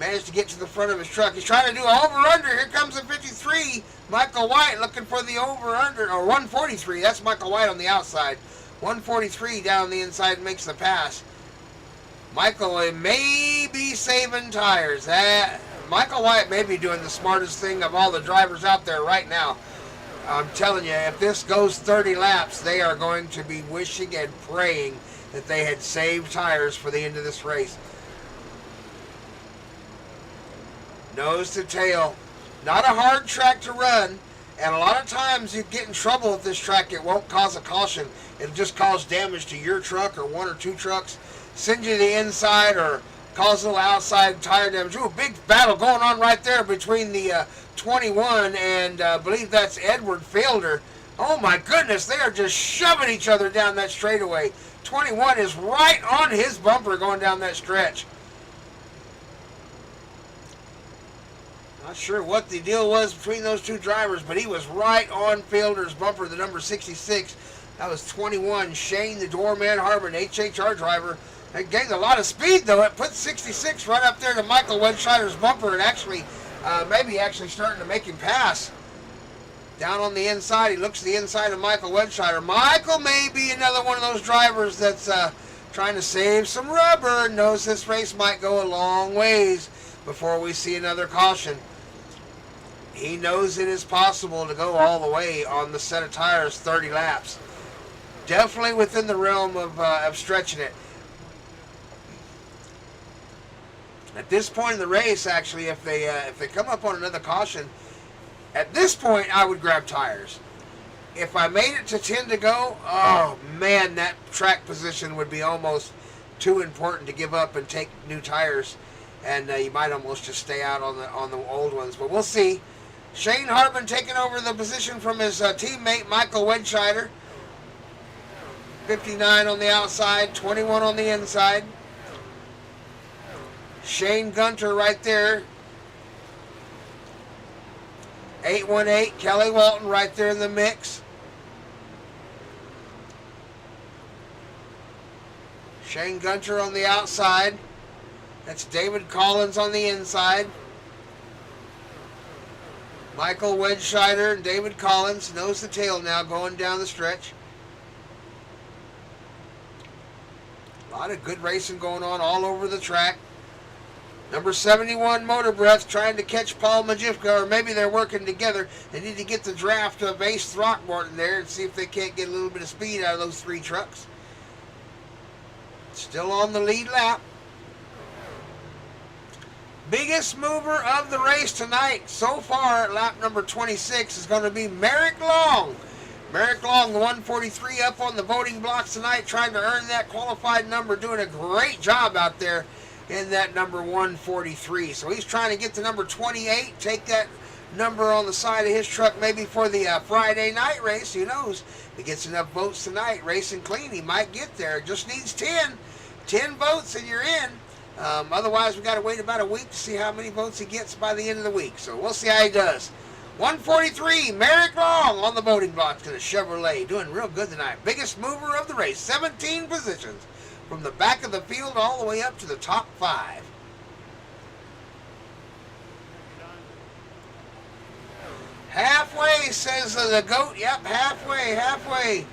managed to get to the front of his truck. He's trying to do over-under. Here comes the 53. Michael White looking for the over-under, or 143. That's Michael White on the outside. 143 down the inside makes the pass. Michael may be saving tires. Michael White may be doing the smartest thing of all the drivers out there right now. I'm telling you, if this goes 30 laps, they are going to be wishing and praying that they had saved tires for the end of this race. Nose to tail. Not a hard track to run, and a lot of times you get in trouble with this track. It won't cause a caution. It'll just cause damage to your truck or 1 or 2 trucks. Send you to the inside or cause a little outside tire damage. Ooh, a big battle going on right there between the 21 and I believe that's Edward Fielder. Oh my goodness, they are just shoving each other down that straightaway. 21 is right on his bumper going down that stretch. Not sure what the deal was between those two drivers, but he was right on Fielder's bumper, the number 66. That was 21, Shane the Doorman Harbin, HHR driver. It gained a lot of speed, though. It put 66 right up there to Michael Wedscheider's bumper and actually, maybe actually starting to make him pass. Down on the inside, he looks to the inside of Michael Wedscheider. Michael may be another one of those drivers that's trying to save some rubber. Knows this race might go a long ways before we see another caution. He knows it is possible to go all the way on the set of tires 30 laps. Definitely within the realm of stretching it. At this point in the race, actually, if they come up on another caution, at this point I would grab tires. If I made it to 10 to go, oh man, that track position would be almost too important to give up and take new tires, and you might almost just stay out on the old ones. But we'll see. Shane Harbin taking over the position from his teammate Michael Wedscheider. 59 on the outside, 21 on the inside. Shane Gunter right there. 818, Kelly Walton right there in the mix. Shane Gunter on the outside. That's David Collins on the inside. Michael Wedscheider and David Collins nose to tail now going down the stretch. A lot of good racing going on all over the track. Number 71 Motor Breath trying to catch Paul Majivka, or maybe they're working together. They need to get the draft of Ace Throckmorton there and see if they can't get a little bit of speed out of those three trucks. Still on the lead lap. Biggest mover of the race tonight so far at lap number 26 is going to be Merrick Long. Merrick Long, the 143 up on the voting blocks tonight, trying to earn that qualified number, doing a great job out there in that number 143. So he's trying to get to number 28, take that number on the side of his truck maybe for the Friday night race. Who knows? If he gets enough votes tonight, racing clean, he might get there. Just needs 10 votes and you're in. Otherwise, we got to wait about a week to see how many votes he gets by the end of the week. So we'll see how he does. 143, Merrick Long on the voting blocks in a Chevrolet, doing real good tonight. Biggest mover of the race, 17 positions from the back of the field all the way up to the top 5. Halfway, says the GOAT. Yep, halfway.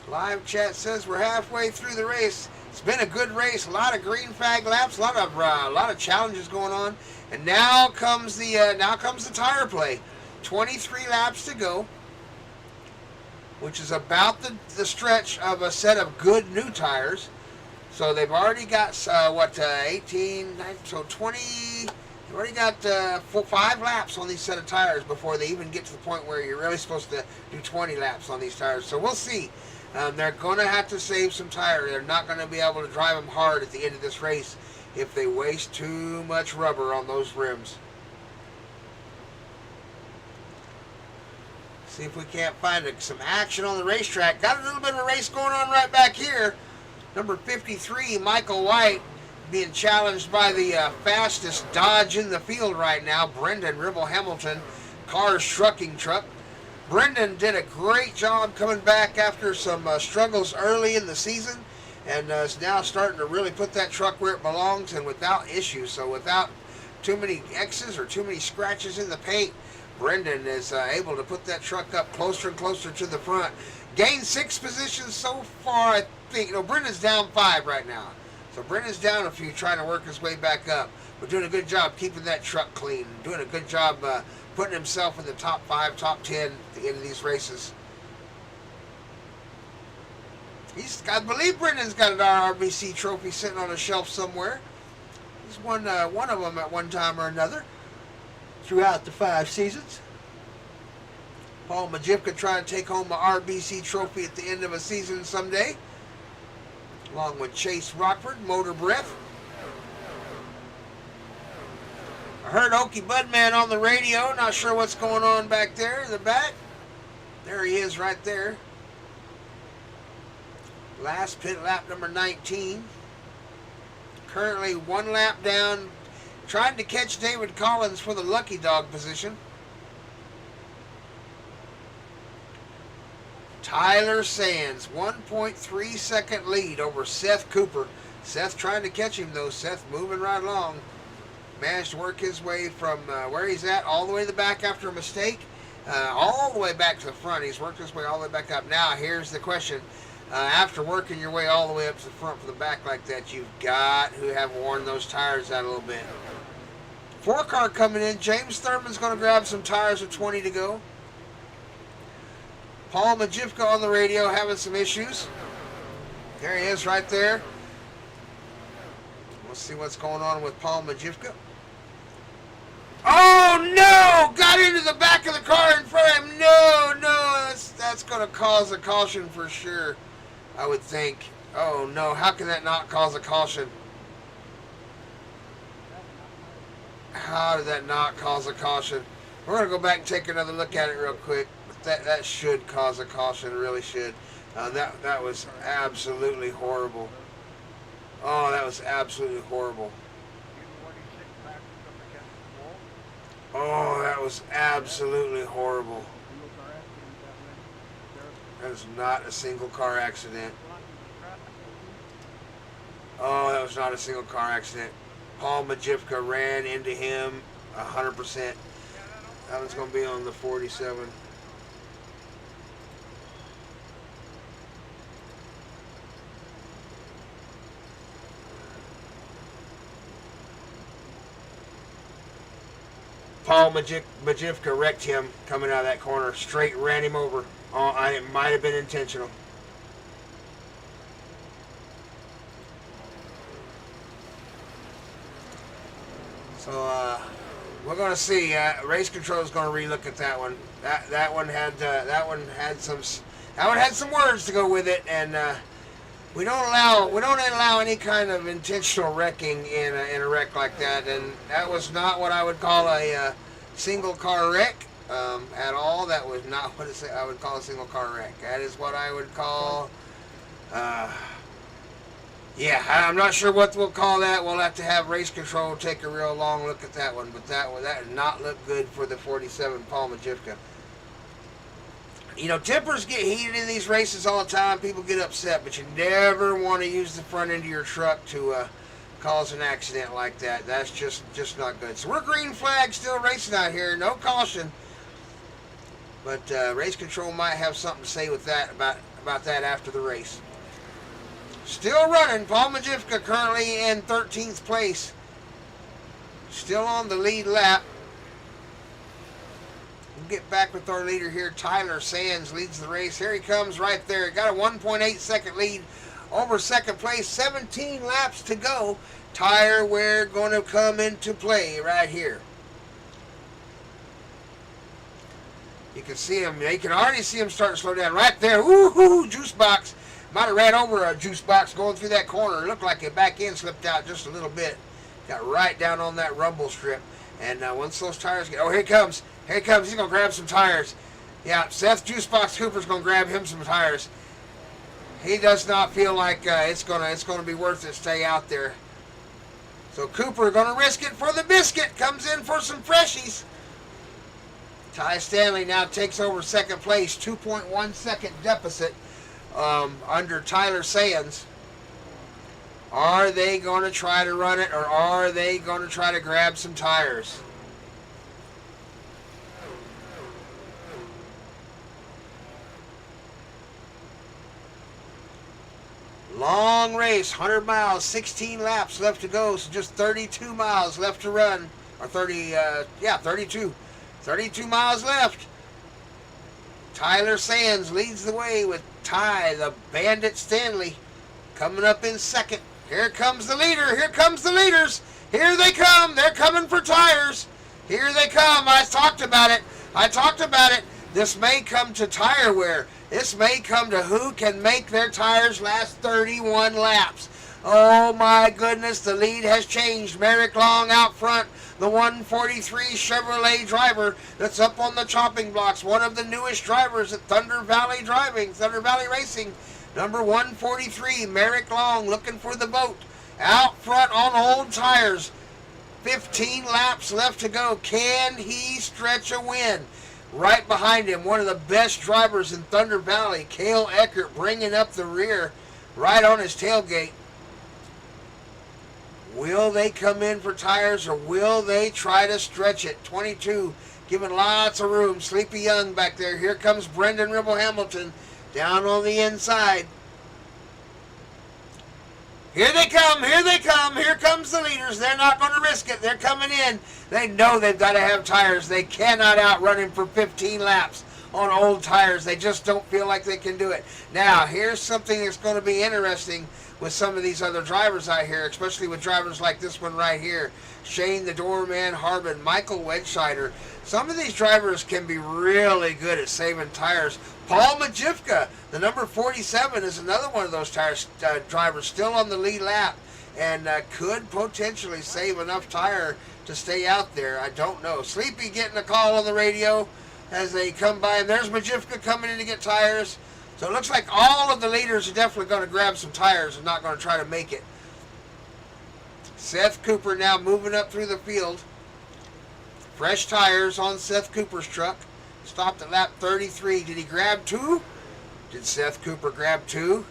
Live chat says we're halfway through the race. It's been a good race, a lot of green flag laps, a lot of challenges going on, and now comes the tire play. 23 laps to go, which is about the stretch of a set of good new tires. So they've already got 18, 19, so 20. They've already got 5 laps on these set of tires before they even get to the point where you're really supposed to do 20 laps on these tires. So we'll see. They're going to have to save some tire. They're not going to be able to drive them hard at the end of this race if they waste too much rubber on those rims. See if we can't find some action on the racetrack. Got a little bit of a race going on right back here. Number 53, Michael White, being challenged by the fastest Dodge in the field right now, Brendan Ribble Hamilton, Cars Trucking Truck. Brendan did a great job coming back after some struggles early in the season, and is now starting to really put that truck where it belongs and without issues. So without too many X's or too many scratches in the paint, Brendan is able to put that truck up closer and closer to the front. Gained 6 positions so far, I think. Brendan's down 5 right now. So Brendan's down a few, trying to work his way back up. But doing a good job keeping that truck clean. Doing a good job putting himself in the top 5, top 10 at the end of these races. I believe Brendan's got an RBC trophy sitting on a shelf somewhere. He's won one of them at one time or another throughout the 5 seasons. Paul Majivka trying to take home an RBC trophy at the end of a season someday, along with Chase Rockford, Motor Breath. I heard Okie Budman on the radio. Not sure what's going on back there in the back. There he is right there. Last pit lap number 19. Currently 1 lap down. Trying to catch David Collins for the lucky dog position. Tyler Sands, 1.3 second lead over Seth Cooper. Seth trying to catch him though. Seth moving right along. Managed to work his way from where he's at all the way to the back after a mistake, all the way back to the front. He's worked his way all the way back up. Now, here's the question. After working your way all the way up to the front from the back like that, you've got to have worn those tires out a little bit. 4 car coming in. James Thurman's going to grab some tires with 20 to go. Paul Majivka on the radio having some issues. There he is right there. We'll see what's going on with Paul Majivka. Oh no! Got into the back of the car in front of him. No, that's going to cause a caution for sure, I would think. Oh no, how can that not cause a caution? How did that not cause a caution? We're going to go back and take another look at it real quick. But that should cause a caution, it really should. That was absolutely horrible. Oh, that was absolutely horrible. Oh, that was absolutely horrible. That is not a single car accident. Oh, that was not a single car accident. Paul Majivka ran into him 100%. That one's going to be on the 47. Paul Majivka wrecked him coming out of that corner. Straight ran him over. Oh, it might have been intentional. So we're going to see. Race control is going to relook at that one. That one had some words to go with it, and we don't allow any kind of intentional wrecking in a wreck like that, and that was not what I would call a single car wreck at all. That was not what I would call a single car wreck. That is what I would call. Yeah, I'm not sure what we'll call that. We'll have to have race control take a real long look at that one. But that did not look good for the 47 Paul Majivka. You know, tempers get heated in these races all the time. People get upset, but you never want to use the front end of your truck to cause an accident like that. That's just not good. So we're green flag still racing out here. No caution. But race control might have something to say with that about that after the race. Still running. Paul Majivka currently in 13th place. Still on the lead lap. We'll get back with our leader here. Tyler Sands leads the race. Here he comes right there. Got a 1.8 second lead over second place. 17 laps to go. Tire wear going to come into play right here. You can see him. You can already see him starting to slow down right there. Ooh, juice box. Might have ran over a juice box going through that corner. It looked like it back end slipped out just a little bit. Got right down on that rumble strip. And once those tires get... Oh, here he comes. Here he comes. He's going to grab some tires. Yeah, Seth Juicebox Cooper's going to grab him some tires. He does not feel like it's going to be worth it to stay out there. So Cooper going to risk it for the biscuit. Comes in for some freshies. Ty Stanley now takes over second place. 2.1 second deficit. Under Tyler Sands. Are they going to try to run it, or are they going to try to grab some tires? Long race, 100 miles, 16 laps left to go, so just 32 miles left to run. Or 32. 32 miles left. Tyler Sands leads the way with Ty, the Bandit Stanley, coming up in second. Here comes the leader. Here comes the leaders. Here they come. They're coming for tires. Here they come. I talked about it. This may come to tire wear. This may come to who can make their tires last 31 laps. Oh my goodness, the lead has changed. Merrick Long out front, the 143 Chevrolet driver that's up on the chopping blocks. One of the newest drivers at Thunder Valley Racing. Number 143, Merrick Long, looking for the boat. Out front on old tires. 15 laps left to go. Can he stretch a win? Right behind him, one of the best drivers in Thunder Valley, Cale Eckert, bringing up the rear right on his tailgate. Will they come in for tires, or will they try to stretch it? 22, giving lots of room. Sleepy Young back there. Here comes Brendan Ribble Hamilton down on the inside. Here they come. Here comes the leaders. They're not going to risk it. They're coming in. They know they've got to have tires. They cannot outrun him for 15 laps on old tires. They just don't feel like they can do it. Now, here's something that's going to be interesting with some of these other drivers out here, especially with drivers like this one right here. Shane the Doorman Harbin, Michael Wedscheider. Some of these drivers can be really good at saving tires. Paul Majivka, the number 47, is another one of those drivers still on the lead lap and could potentially save enough tire to stay out there. I don't know. Sleepy getting a call on the radio as they come by, and there's Majivka coming in to get tires. So it looks like all of the leaders are definitely going to grab some tires and not going to try to make it. Seth Cooper now moving up through the field. Fresh tires on Seth Cooper's truck. Stopped at lap 33. Did he grab 2? Did Seth Cooper grab 2?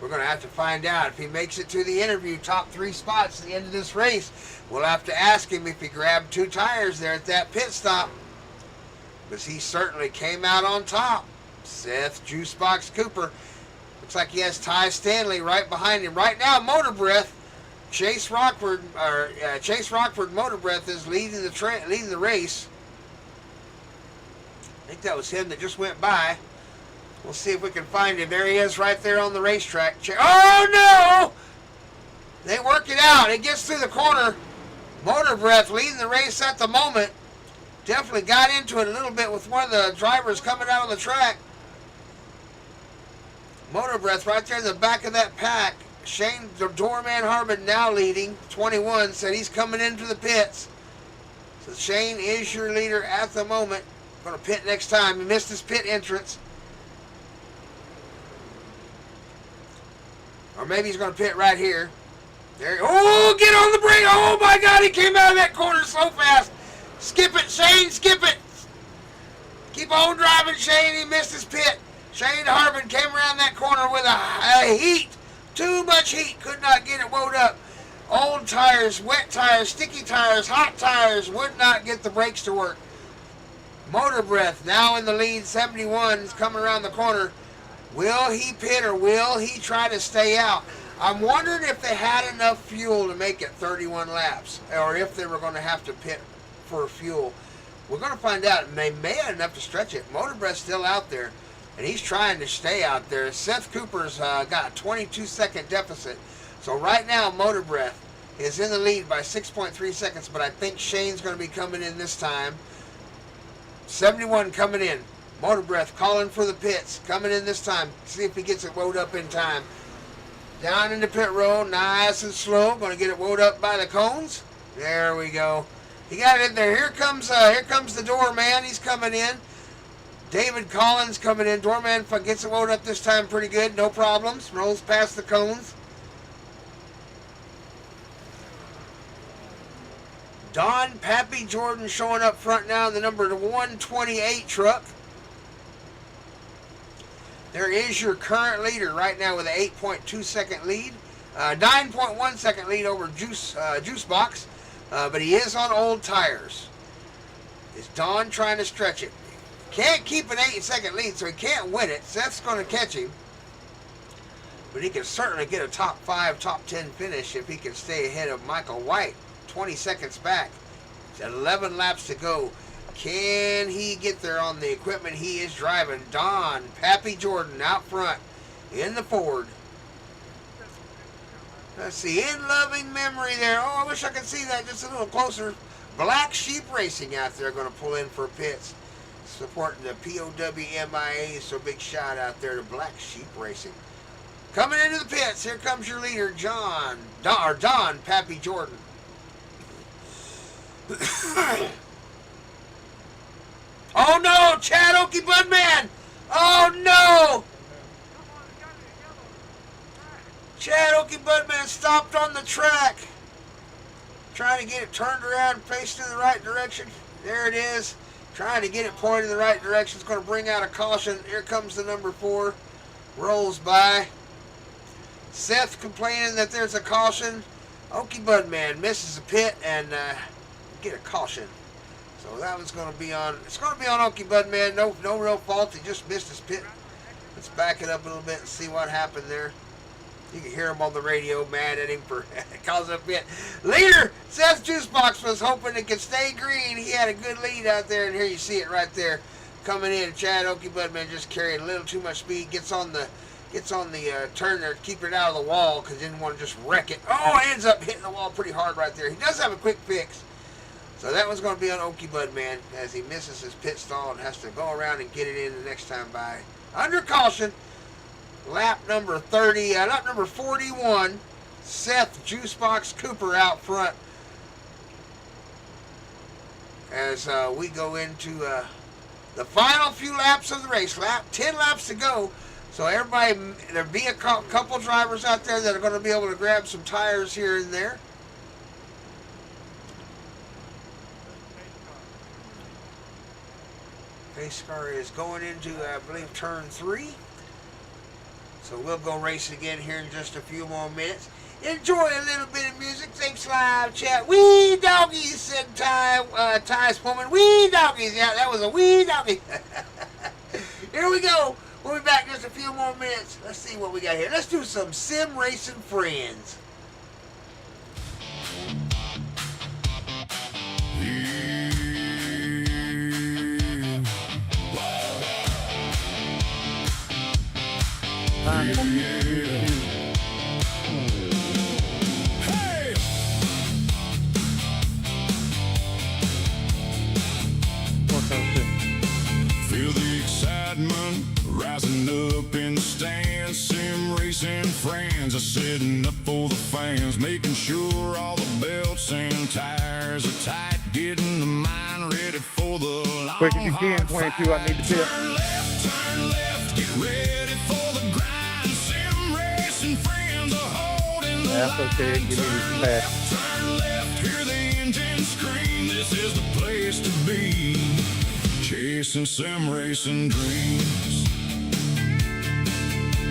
We're going to have to find out. If he makes it to the interview, top 3 spots at the end of this race, we'll have to ask him if he grabbed 2 tires there at that pit stop. Because he certainly came out on top. Seth Juicebox Cooper. Looks like he has Ty Stanley right behind him. Right now, Motor Breath, Chase Rockford Motor Breath is leading the race. I think that was him that just went by. We'll see if we can find him. There he is right there on the racetrack. Oh, no! They work it out. It gets through the corner. Motor Breath leading the race at the moment. Definitely got into it a little bit with one of the drivers coming out on the track. Motor Breath right there in the back of that pack. Shane Doorman Harbin now leading. 21 said he's coming into the pits. So Shane is your leader at the moment. Going to pit next time. He missed his pit entrance. Or maybe he's going to pit right here. There. Oh, get on the brake. Oh, my God. He came out of that corner so fast. Skip it, Shane. Skip it. Keep on driving, Shane. He missed his pit. Shane Harbin came around that corner with a heat. Too much heat. Could not get it wound up. Old tires, wet tires, sticky tires, hot tires would not get the brakes to work. Motor Breath now in the lead. 71 is coming around the corner. Will he pit or will he try to stay out? I'm wondering if they had enough fuel to make it 31 laps, or if they were going to have to pit for fuel. We're going to find out. And they may have enough to stretch it. Motor Breath's still out there, and he's trying to stay out there. Seth Cooper's got a 22-second deficit. So right now, Motor Breath is in the lead by 6.3 seconds, but I think Shane's going to be coming in this time. 71 coming in. Motor Breath calling for the pits. Coming in this time. See if he gets it wound up in time. Down in the pit road. Nice and slow. Going to get it wound up by the cones. There we go. He got it in there. Here comes the doorman. He's coming in. David Collins coming in. Doorman gets it wound up this time pretty good. No problems. Rolls past the cones. Don Pappy Jordan showing up front now in the number 128 truck. There is your current leader right now with an 8.2 second lead. 9.1 second lead over Juicebox. But he is on old tires. Is Don trying to stretch it? Can't keep an 8-second lead, so he can't win it. Seth's going to catch him. But he can certainly get a top 5, top 10 finish if he can stay ahead of Michael White. 20 seconds back. It's 11 laps to go. Can he get there on the equipment he is driving? Don Pappy Jordan out front in the Ford. Let's see. In loving memory there. Oh, I wish I could see that just a little closer. Black Sheep Racing out there going to pull in for pits. Supporting the POWMIA. So big shout out there to Black Sheep Racing. Coming into the pits. Here comes your leader, Don Pappy Jordan. Oh no, Chad Okie Budman! Oh no! Chad Okie Budman stopped on the track. Trying to get it turned around, faced in the right direction. There it is. Trying to get it pointed in the right direction. It's going to bring out a caution. Here comes the number 4. Rolls by. Seth complaining that there's a caution. Okie Budman misses a pit and get a caution. So that one's going to be on. It's going to be on Okie Budman. No real fault. He just missed his pit. Let's back it up a little bit and see what happened there. You can hear him on the radio mad at him for causing a pit. Leader Seth Juicebox was hoping it could stay green. He had a good lead out there, and here you see it right there coming in. Chad Okie Budman just carried a little too much speed. Gets on the turn there to keep it out of the wall because he didn't want to just wreck it. Oh, ends up hitting the wall pretty hard right there. He does have a quick fix. So that one's going to be on Okie Budman as he misses his pit stall and has to go around and get it in the next time by. Under caution, lap number 41, Seth Juicebox Cooper out front. As we go into the final few laps of the race. 10 laps to go. So everybody, there'll be a couple drivers out there that are going to be able to grab some tires here and there. Pace car is going into, I believe, turn 3. So we'll go racing again here in just a few more minutes. Enjoy a little bit of music. Thanks, live chat. Wee doggies, said Ty's woman. Wee doggies. Yeah, that was a wee doggy. Here we go. We'll be back in just a few more minutes. Let's see what we got here. Let's do some sim racing friends. Feel the excitement rising up in the stands. Sim racing friends are setting up for the fans, making sure all the belts and tires are tight, getting the mind ready for the long Quick as you can, 22, I need to pit. turn left, get ready for the grind. Sim racing friends are holding the That's okay, give me this pass. turn left, hear the engine scream. This is the place to be, chasing sim racing dreams.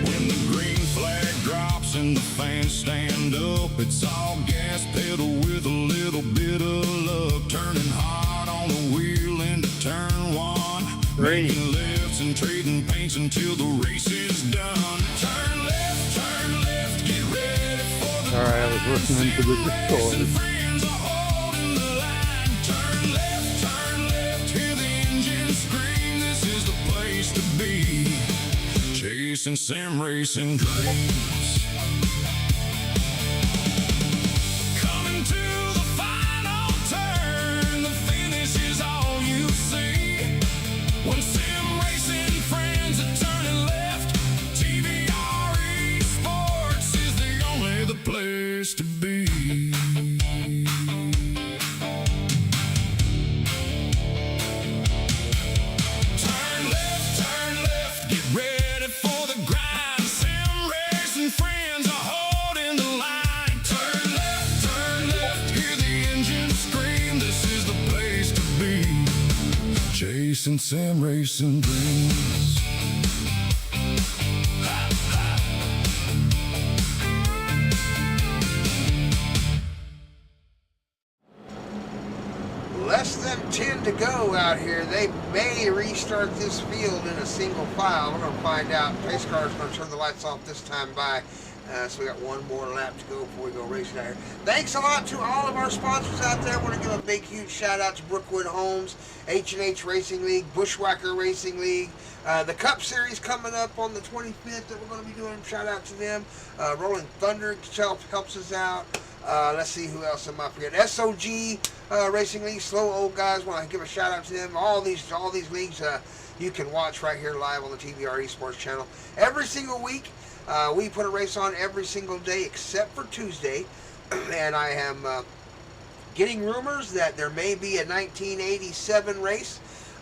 When the green flag drops and the fans stand up, it's all gas pedal with a little bit of luck. Turning hard on the wheel into turn 1. 3. Making lefts and trading paints until the race is done. Turn left, get ready for the Alright, I was listening to the Discord. friends are holding the line. Turn left, hear the engine scream. This is the place to be, chasing sim racing dreams. Coming to the final turn, the finish is all you see. When sim racing friends are turning left, TVR-Esports is the place to be. Turn left, get ready for the grind. Sim racing friends are holding the line. Turn left, hear the engine scream. This is the place to be, chasing sim racing dreams. Less than 10 to go out here. They may restart this field in a single file. We're going to find out. Pace car is going to turn the lights off this time by. So we got one more lap to go before we go racing out here. Thanks a lot to all of our sponsors out there. I want to give a big, huge shout out to Brookwood Homes, H&H Racing League, Bushwhacker Racing League, the Cup Series coming up on the 25th that we're going to be doing. Shout out to them. Rolling Thunder helps us out. Let's see who else am I forgetting. SOG Racing League, Slow Old Guys. Want to give a shout out to them. All these leagues you can watch right here live on the TVR-Esports channel every single week. We put a race on every single day except for Tuesday, and I am getting rumors that there may be a 1987 race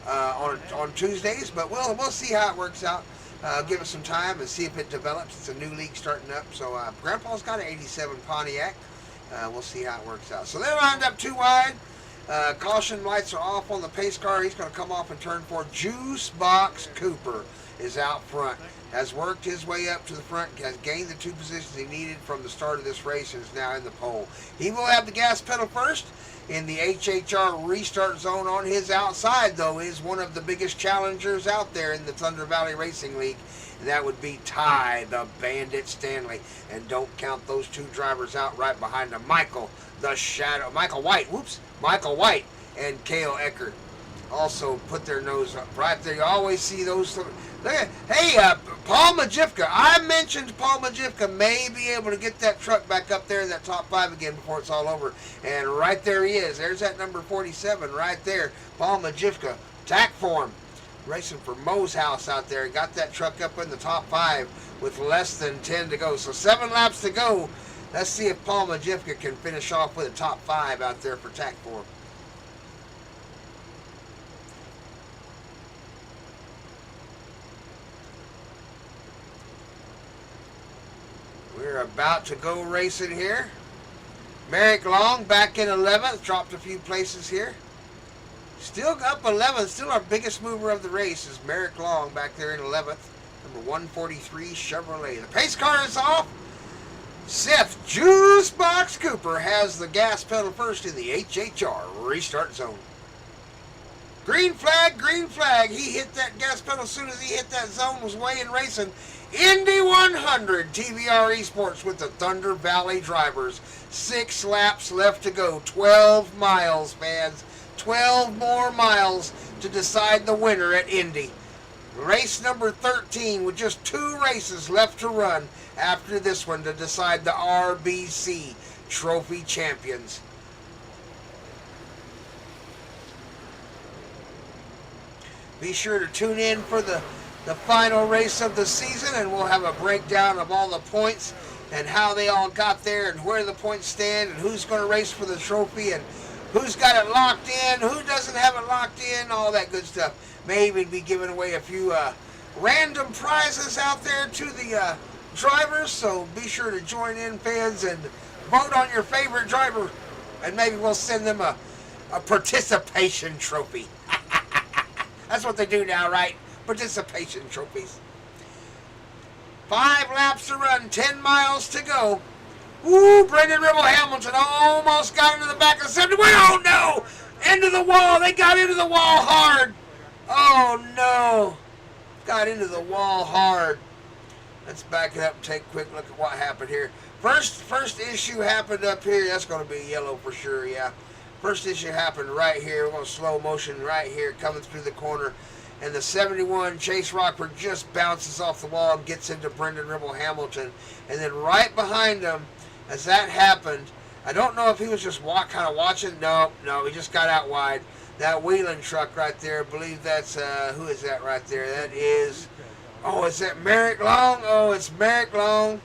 on Tuesdays, but we'll see how it works out. Give us some time and see if it develops. It's a new league starting up, so Grandpa's got an 87 Pontiac. We'll see how it works out. So they're lined up too wide. Caution lights are off on the pace car. He's going to come off and turn 4. Juice Box Cooper is out front. Has worked his way up to the front, has gained the 2 positions he needed from the start of this race, and is now in the pole. He will have the gas pedal first in the HHR restart zone. On his outside, though, is one of the biggest challengers out there in the Thunder Valley Racing League, and that would be Ty, the Bandit Stanley. And don't count those 2 drivers out right behind him. Michael White and Cale Eckert also put their nose up right there. You always see those. Look at, hey, Paul Majivka. I mentioned Paul Majivka may be able to get that truck back up there in that top 5 again before it's all over. And right there he is. There's that number 47 right there. Paul Majivka. Tack form. Racing for Mo's house out there. Got that truck up in the top 5 with less than 10 to go. So 7 laps to go. Let's see if Paul Majivka can finish off with a top 5 out there for tack form. We're about to go racing here. Merrick Long back in 11th, dropped a few places here. Still up 11th. Still our biggest mover of the race is Merrick Long back there in 11th. Number 143 Chevrolet. The pace car is off. Seth Juicebox Cooper has the gas pedal first in the HHR restart zone. Green flag, green flag. He hit that gas pedal as soon as he hit that zone, was weighing racing. Indy 100 TVR-Esports with the Thunder Valley drivers. 6 laps left to go. 12 miles, fans. 12 more miles to decide the winner at Indy. Race number 13 with just 2 races left to run after this one to decide the RBC Trophy champions. Be sure to tune in for the final race of the season, and we'll have a breakdown of all the points and how they all got there and where the points stand and who's going to race for the trophy and who's got it locked in, who doesn't have it locked in, all that good stuff. May even be giving away a few random prizes out there to the drivers, so be sure to join in, fans, and vote on your favorite driver, and maybe we'll send them a participation trophy. That's what they do now, right? Participation trophies. 5 laps to run, 10 miles to go. Ooh, Brendan Ribble Hamilton almost got into the back of the 71. Oh no! Into the wall. They got into the wall hard. Oh no! Got into the wall hard. Let's back it up and take a quick look at what happened here. First issue happened up here. That's going to be yellow for sure, yeah. First issue happened right here. We're going to slow motion right here, coming through the corner. And the 71 Chase Rockford just bounces off the wall and gets into Brendan Ribble Hamilton. And then right behind him, as that happened, I don't know if he was just kind of watching. No, he just got out wide. That Wheeling truck right there, I believe that's, who is that right there? That is, oh, is that Merrick Long? Oh, it's Merrick Long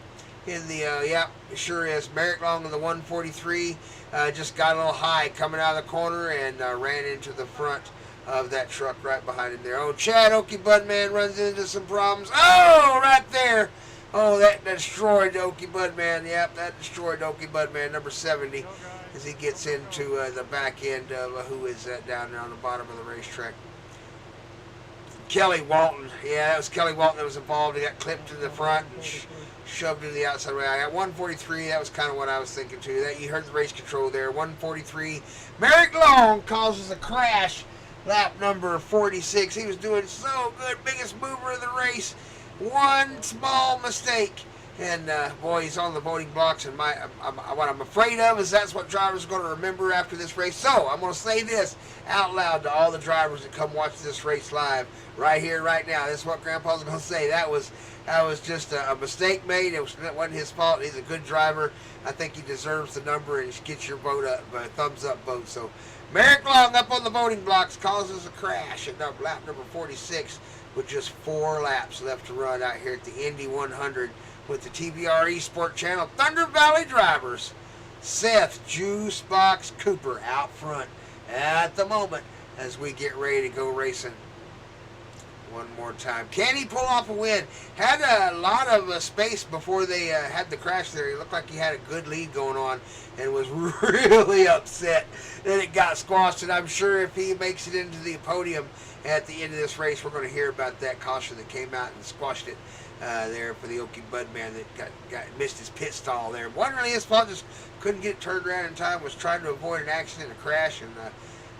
in the, yeah, it sure is. Merrick Long in the 143. Just got a little high coming out of the corner and ran into the front of that truck right behind him there. Oh, Chad Okie Budman runs into some problems. Oh, right there. Oh, that destroyed Okie Budman. Yep, that destroyed Okie Budman, number 70, as he gets into the back end of, who is that down there on the bottom of the racetrack? Kelly Walton. Yeah, that was Kelly Walton that was involved. He got clipped to the front and shoved to the outside way. I got 143. That was kind of what I was thinking too. That you heard the race control there. 143. Merrick Long causes a crash. Lap number 46. He was doing so good. Biggest mover of the race. One small mistake. And boy, he's on the voting blocks. And what I'm afraid of is that's what drivers are going to remember after this race. So I'm going to say this out loud to all the drivers that come watch this race live, right here, right now. This is what Grandpa's going to say. That was just a mistake made. It wasn't his fault. He's a good driver. I think he deserves the number and gets your vote up, thumbs up vote. So Merrick Long up on the voting blocks causes a crash at lap number 46 with just 4 laps left to run out here at the Indy 100 with the TVR-Esports channel. Thunder Valley drivers, Seth Juicebox Cooper out front at the moment as we get ready to go racing. One more time. Can he pull off a win? Had a lot of space before they had the crash there. He looked like he had a good lead going on and was really upset that it got squashed. And I'm sure if he makes it into the podium at the end of this race, we're going to hear about that caution that came out and squashed it there for the Okie Budman that missed his pit stall there. Wasn't really his fault, just couldn't get it turned around in time, was trying to avoid an accident, a crash, and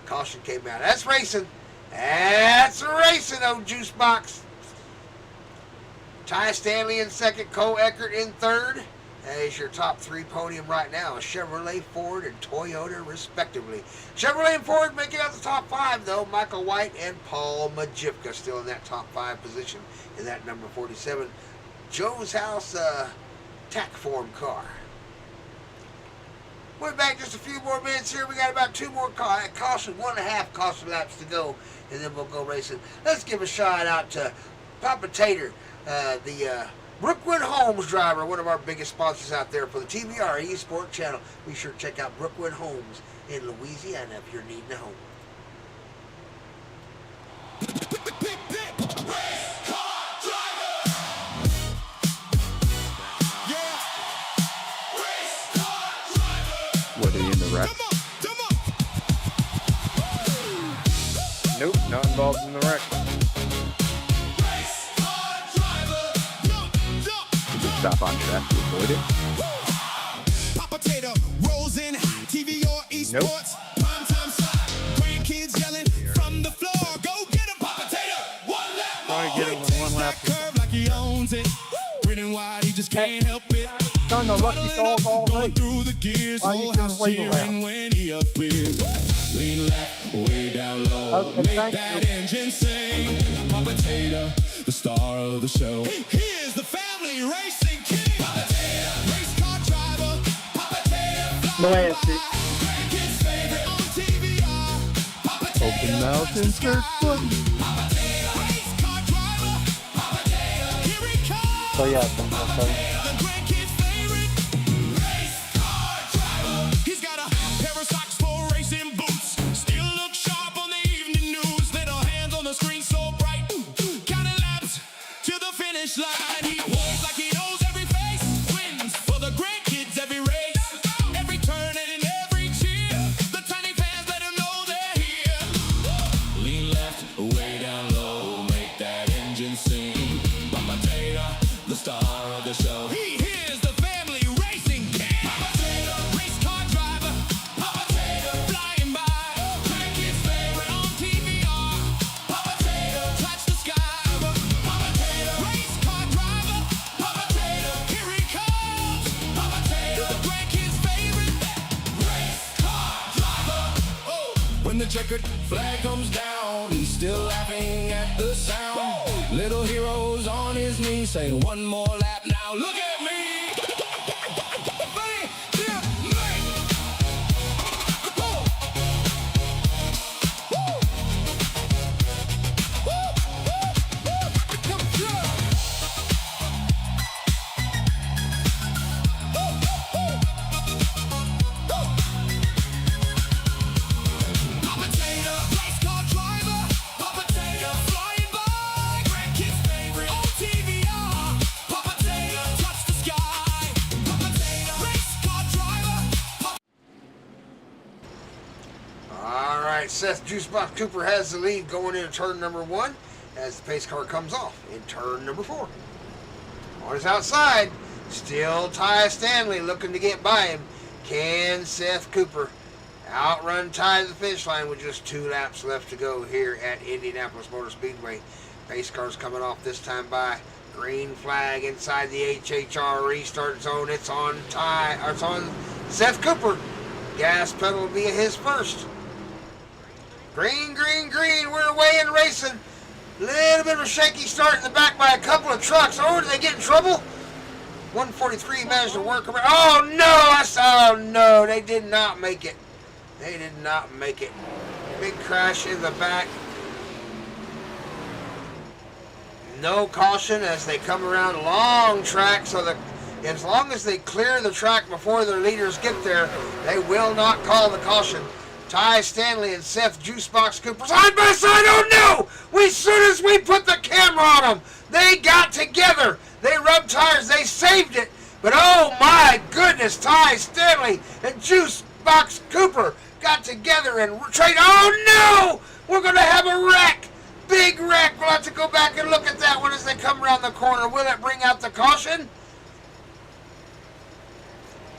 caution came out. That's racing. That's racing, oh Juicebox. Ty Stanley in second, Cole Eckert in third. That is your top 3 podium right now. Chevrolet, Ford, and Toyota, respectively. Chevrolet and Ford making out the top 5, though. Michael White and Paul Majivka still in that top 5 position in that number 47 Joe's House tack form car. We're back just a few more minutes here. We got about 2 more caution, 1.5 caution laps to go, and then we'll go racing. Let's give a shout out to Papa Tater, the Brookwood Homes driver, one of our biggest sponsors out there for the TVR-Esports channel. Be sure to check out Brookwood Homes in Louisiana if you're needing a home. Were they in the wreck? Nope, not involved in the wreck. Stop on track to avoid it. Papa Tater rolls in TVR-Esports. Primetime slide, grandkids yelling from the floor. Go get him, Papa Tater. One lap. Try to get him with one lap. Curve like he owns it. Grinning wide, he just can't help it. Done the lucky calls all Going night. through the gears, Why you whole can't house wait a lap? cheering when he appears. Lean left, way down low. Okay, Make thank that you. engine sing. Papa Tater, the star of the show. He is the family racing king. Papa Tater, race car driver. Papa Tater, Nancy. grandkids' favorite on TVR. Papa Tater, Open mouth, insert foot. Papa Tater, race car driver. Papa Tater, here he comes. So yeah, okay. The grandkids' favorite race car driver. He's got a pair of socks for racing boots. Still looks sharp on the evening news. Little hands on the screen so bright. Counting laps to the finish line. He walks like he knows every face. Wins for the grandkids every race. Every turn and in every cheer. The tiny fans let him know they're here. Lean left, way down low. Make that engine sing. Papa Tater, the star of the show. He is the family racing king. Papa Tater, race car driver. Papa Tater, flying by. Grandkids' favorite on TVR. Papa Tater, touch the sky. Papa Tater, race car driver. Papa Tater, here he comes. Papa Tater, the grandkids' favorite race car driver. Oh, when the checkered flag comes down, he's still laughing at the sound. Little heroes on his knees saying one more lap now. Look at me. Papa Tater, race car driver. Papa Tater, flying by. Grandkids' favorite on TVR. Papa Tater, touch the sky. Papa Tater, race car driver. All right, Seth Juicebox Cooper has the lead going into turn number 1 as the pace car comes off in turn number 4. On his outside, still Ty Stanley looking to get by him. Can Seth Cooper outrun Ty to the finish line with just 2 laps left to go here at Indianapolis Motor Speedway? Pace car's coming off this time by. Green flag inside the HHR restart zone. It's on it's on Seth Cooper. Gas pedal will be his first. Green, green, green. We're away and racing. Little bit of a shaky start in the back by a couple of trucks. Oh, did they get in trouble? 143 managed to work around. Oh no, they did not make it. They did not make it. Big crash in the back. No caution as they come around long track, so as long as they clear the track before their leaders get there, they will not call the caution. Ty Stanley and Seth Juicebox Cooper side by side. Oh no! As soon as we put the camera on them, they got together. They rubbed tires. They saved it. But oh my goodness, Ty Stanley and Juicebox Cooper got together and trade. Oh no! We're going to have a wreck. Big wreck. We'll have to go back and look at that one as they come around the corner. Will it bring out the caution?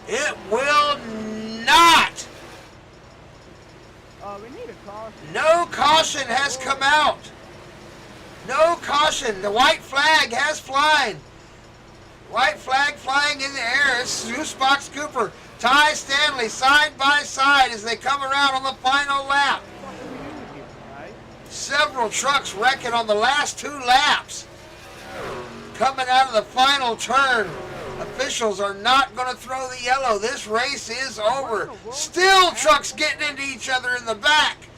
It will not. We need a caution. No caution has come out. No caution. The white flag has flying. White flag flying in the air. It's Juicebox Cooper, Ty Stanley side by side as they come around on the final lap. Several trucks wrecking on the last 2 laps. Coming out of the final turn. Officials are not going to throw the yellow. This race is over. Still trucks getting into each other in the back.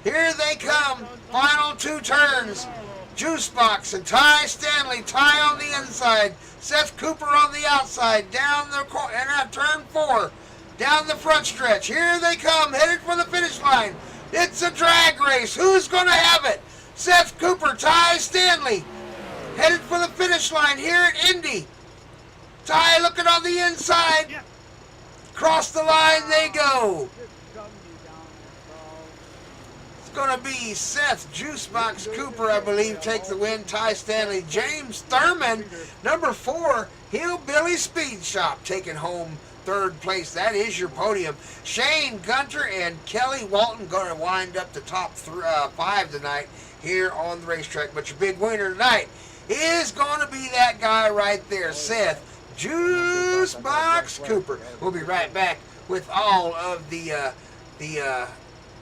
Here they come. Final 2 turns. Juicebox and Ty Stanley. Ty on the inside. Seth Cooper on the outside. Down the corner. And at turn 4. Down the front stretch. Here they come. Headed for the finish line. It's a drag race. Who's going to have it? Seth Cooper. Ty Stanley. Headed for the finish line here at Indy. Ty looking on the inside. Cross the line they go. going to be Seth Juicebox Cooper, I believe, take the win. Ty Stanley, James Thurman, number 4, Hillbilly Speed Shop, taking home 3rd place. That is your podium. Shane Gunter and Kelly Walton going to wind up the top 5 tonight here on the racetrack. But your big winner tonight is going to be that guy right there, Seth Juicebox Cooper. We'll be right back with all of the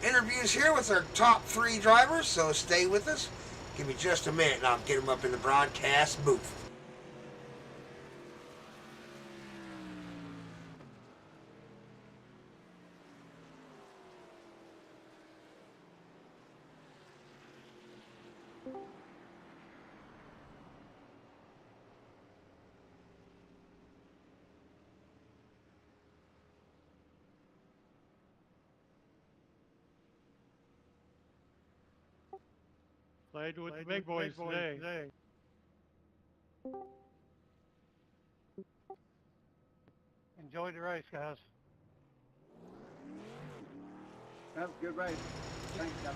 interviews here with our top 3 drivers, so stay with us. Give me just a minute and I'll get them up in the broadcast booth. Played with the big boys today. Enjoy the race, guys. That was a good race. Thanks, guys.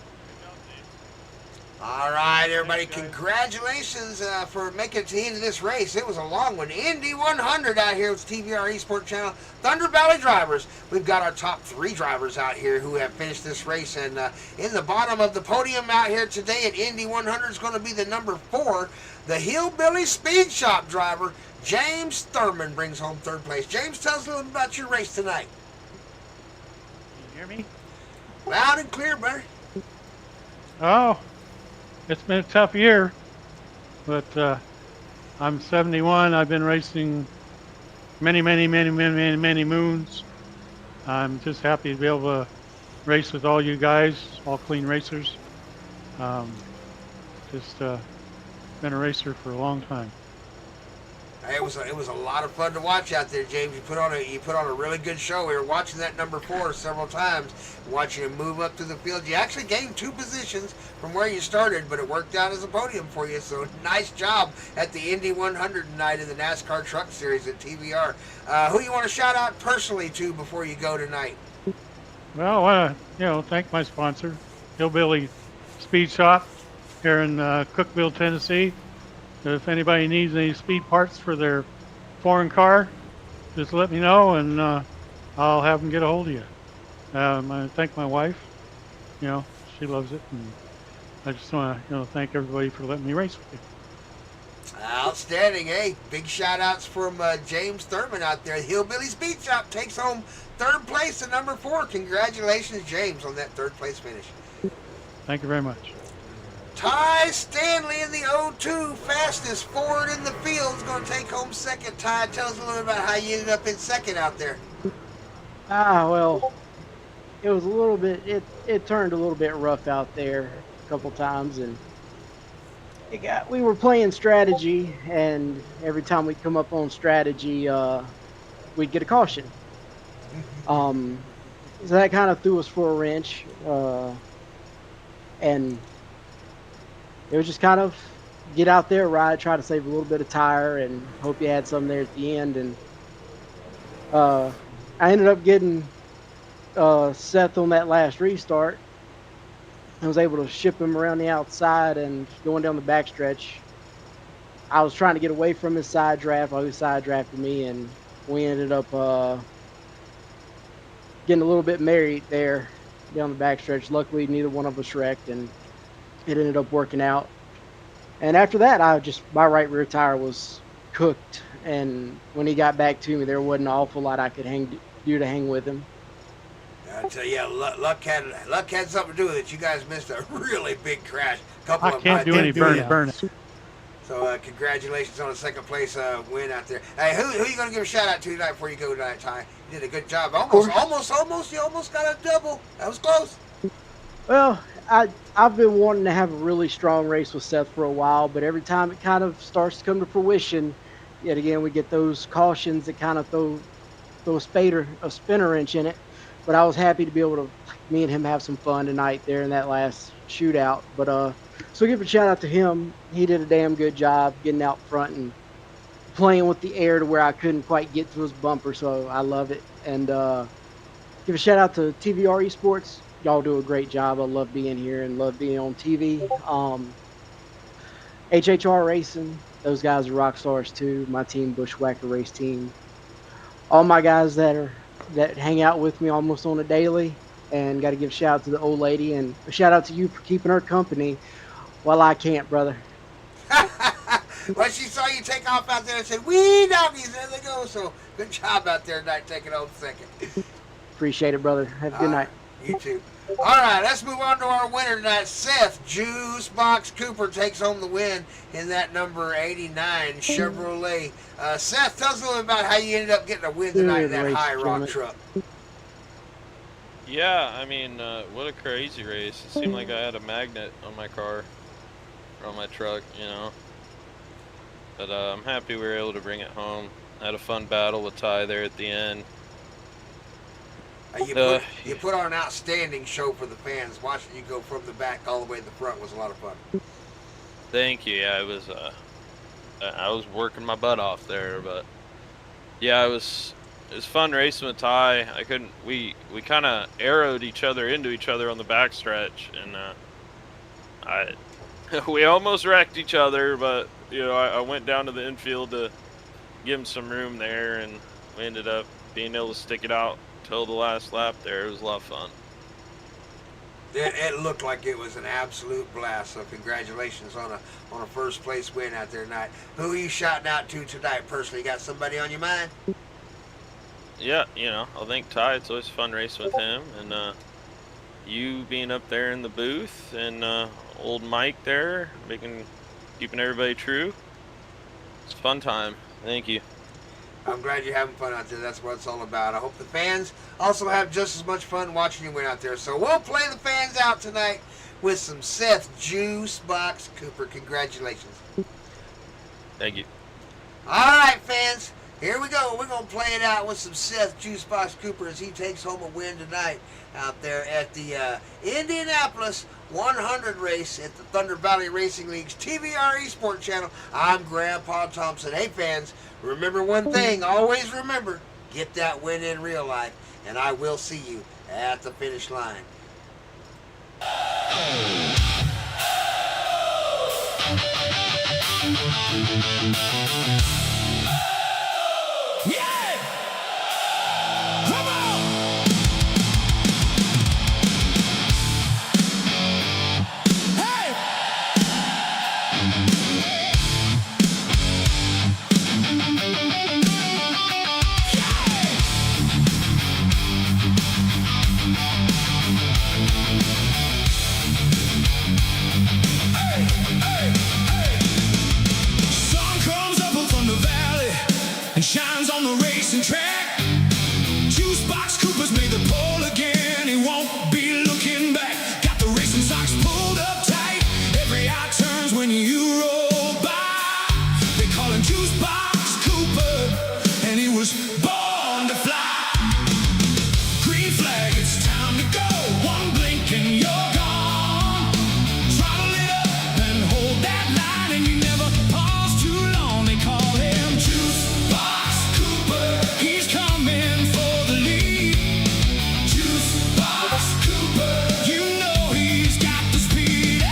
All right, everybody, congratulations for making it to the end of this race. It was a long one. Indy 100 out here with TVR-Esports channel. Thunder Valley drivers. We've got our top 3 drivers out here who have finished this race. And in the bottom of the podium out here today at Indy 100 is going to be the number 4, the Hillbilly Speed Shop driver, James Thurman, brings home 3rd place. James, tell us a little about your race tonight. Can you hear me? Loud and clear, buddy. Oh. It's been a tough year, but I'm 71. I've been racing many moons. I'm just happy to be able to race with all you guys, all clean racers. Just been a racer for a long time. It was a lot of fun to watch out there, James. You put on a really good show. We were watching that number 4 several times, watching him move up to the field. You actually gained 2 positions from where you started, but it worked out as a podium for you. So nice job at the Indy 100 tonight in the NASCAR Truck Series at TVR. Who you want to shout out personally to before you go tonight? Well, I want to thank my sponsor, Hillbilly Speed Shop here in Cookeville, Tennessee. If anybody needs any speed parts for their foreign car, just let me know and I'll have them get a hold of you. I thank my wife. She loves it, and I just want to thank everybody for letting me race with you. Outstanding, hey! Big shout outs from James Thurman out there. Hillbilly Speed Shop takes home 3rd place at number 4. Congratulations, James, on that 3rd place finish. Thank you very much. Ty Stanley in the 0-2, fastest forward in the field, is going to take home 2nd. Ty, tell us a little bit about how you ended up in 2nd out there. Well, it was a little bit, it turned a little bit rough out there a couple times, and we were playing strategy, and every time we'd come up on strategy, we'd get a caution. So that kind of threw us for a wrench, and it was just kind of get out there, ride, try to save a little bit of tire, and hope you had some there at the end. And I ended up getting Seth on that last restart. I was able to ship him around the outside, and going down the backstretch, I was trying to get away from his side draft while he was side drafting me, and we ended up getting a little bit married there down the backstretch. Luckily, neither one of us wrecked, and it ended up working out. And after that, my right rear tire was cooked, and when he got back to me, there wasn't an awful lot I could do to hang with him. I tell you, luck had something to do with it. You guys missed a really big crash. I can't do any burn. So congratulations on a 2nd place win out there. Hey, who are you going to give a shout out to tonight before you go tonight, Ty? You did a good job. You almost got a double. That was close. Well, I've been wanting to have a really strong race with Seth for a while, but every time it kind of starts to come to fruition, yet again we get those cautions that kind of throw a spinner wrench in it. But I was happy to be able to, me and him, have some fun tonight there in that last shootout. But so give a shout out to him. He did a damn good job getting out front and playing with the air to where I couldn't quite get to his bumper. So I love it. And give a shout out to TVR-Esports. y'all do a great job. I love being here and love being on TV. HHR Racing, those guys are rock stars too. My team, Bushwhacker Race Team. All my guys that hang out with me almost on a daily, and got to give a shout out to the old lady and a shout out to you for keeping her company while I can't, brother. Well, she saw you take off out there and said, "Wee doggies, there they go." So good job out there tonight, taking home second. Appreciate it, brother. Have a good night. You too. All right, let's move on to our winner tonight. Seth Juicebox Cooper takes home the win in that number 89 Chevrolet. Seth, tell us a little about how you ended up getting a win tonight in that high rock truck. Yeah, I mean, what a crazy race. It seemed like I had a magnet on my car, or on my truck, you know. But I'm happy we were able to bring it home. I had a fun battle with Ty there at the end. You put on an outstanding show for the fans. Watching you go from the back all the way to the front was a lot of fun. Thank you. Yeah, it was. I was working my butt off there, but yeah, it was fun racing with Ty. We kind of arrowed each other into each other on the backstretch, and we almost wrecked each other, but you know, I went down to the infield to give him some room there, and we ended up being able to stick it out till the last lap there. It was a lot of fun. It looked like it was an absolute blast, so congratulations on a first place win out there tonight. Who are you shouting out to tonight personally? You got somebody on your mind? Yeah, you know, I think Ty, it's always fun racing with him, and you being up there in the booth, and old Mike there, keeping everybody true. It's a fun time. Thank you. I'm glad you're having fun out there. That's what it's all about. I hope the fans also have just as much fun watching you win out there. So we'll play the fans out tonight with some Seth Juicebox Cooper. Congratulations. Thank you. All right, fans. Here we go. We're going to play it out with some Seth Juicebox Cooper as he takes home a win tonight out there at the Indianapolis 100 race at the Thunder Valley Racing League's TVR-Esports channel. I'm Grandpa Thompson. Hey, fans, remember one thing. Always remember, get that win in real life, and I will see you at the finish line. Yeah! Come on! Hey! Sun comes up from the valley and shines on the racing track. Juicebox Cooper's made the pole again. He won't be looking back. Got the racing socks pulled up tight. Every eye turns when you roll by. They call him Juicebox Cooper, and he was born to fly. Green flag, it's time to go. One blink and you're gone. Throttle it up and hold that line, and you never pause too long. They call him Juicebox Cooper. He's coming for the lead. Juicebox Cooper. You know he's got the speed.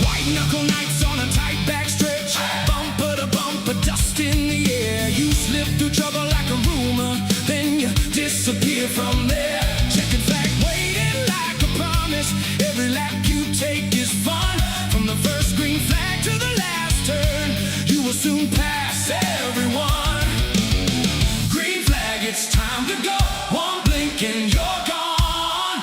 White knuckle nights on a tight backstretch. Bumper to bumper, dust in the air. You slip through trouble like a rumor, then you disappear from there. Checkered flag waiting like a promise. Every lap you take is fun. From the first green flag to the last turn, you will soon pass everyone. Green flag, it's time to go. One blink and you're gone.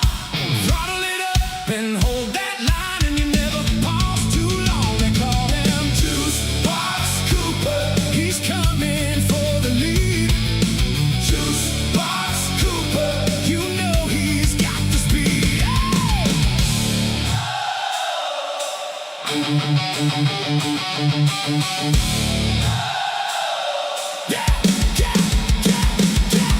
Throttle it up and hold that line, and you never pause too long. They call him Juicebox Cooper. He's coming for the lead. Juicebox Cooper. You know he's got the speed. Yeah, yeah, yeah, yeah.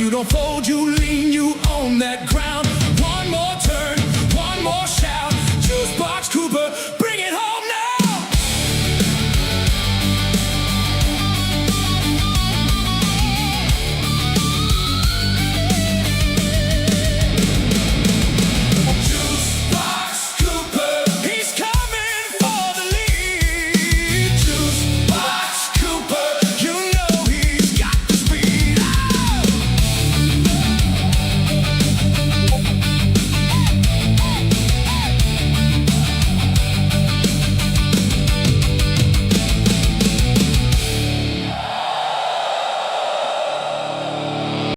You don't fold, you lean, you own that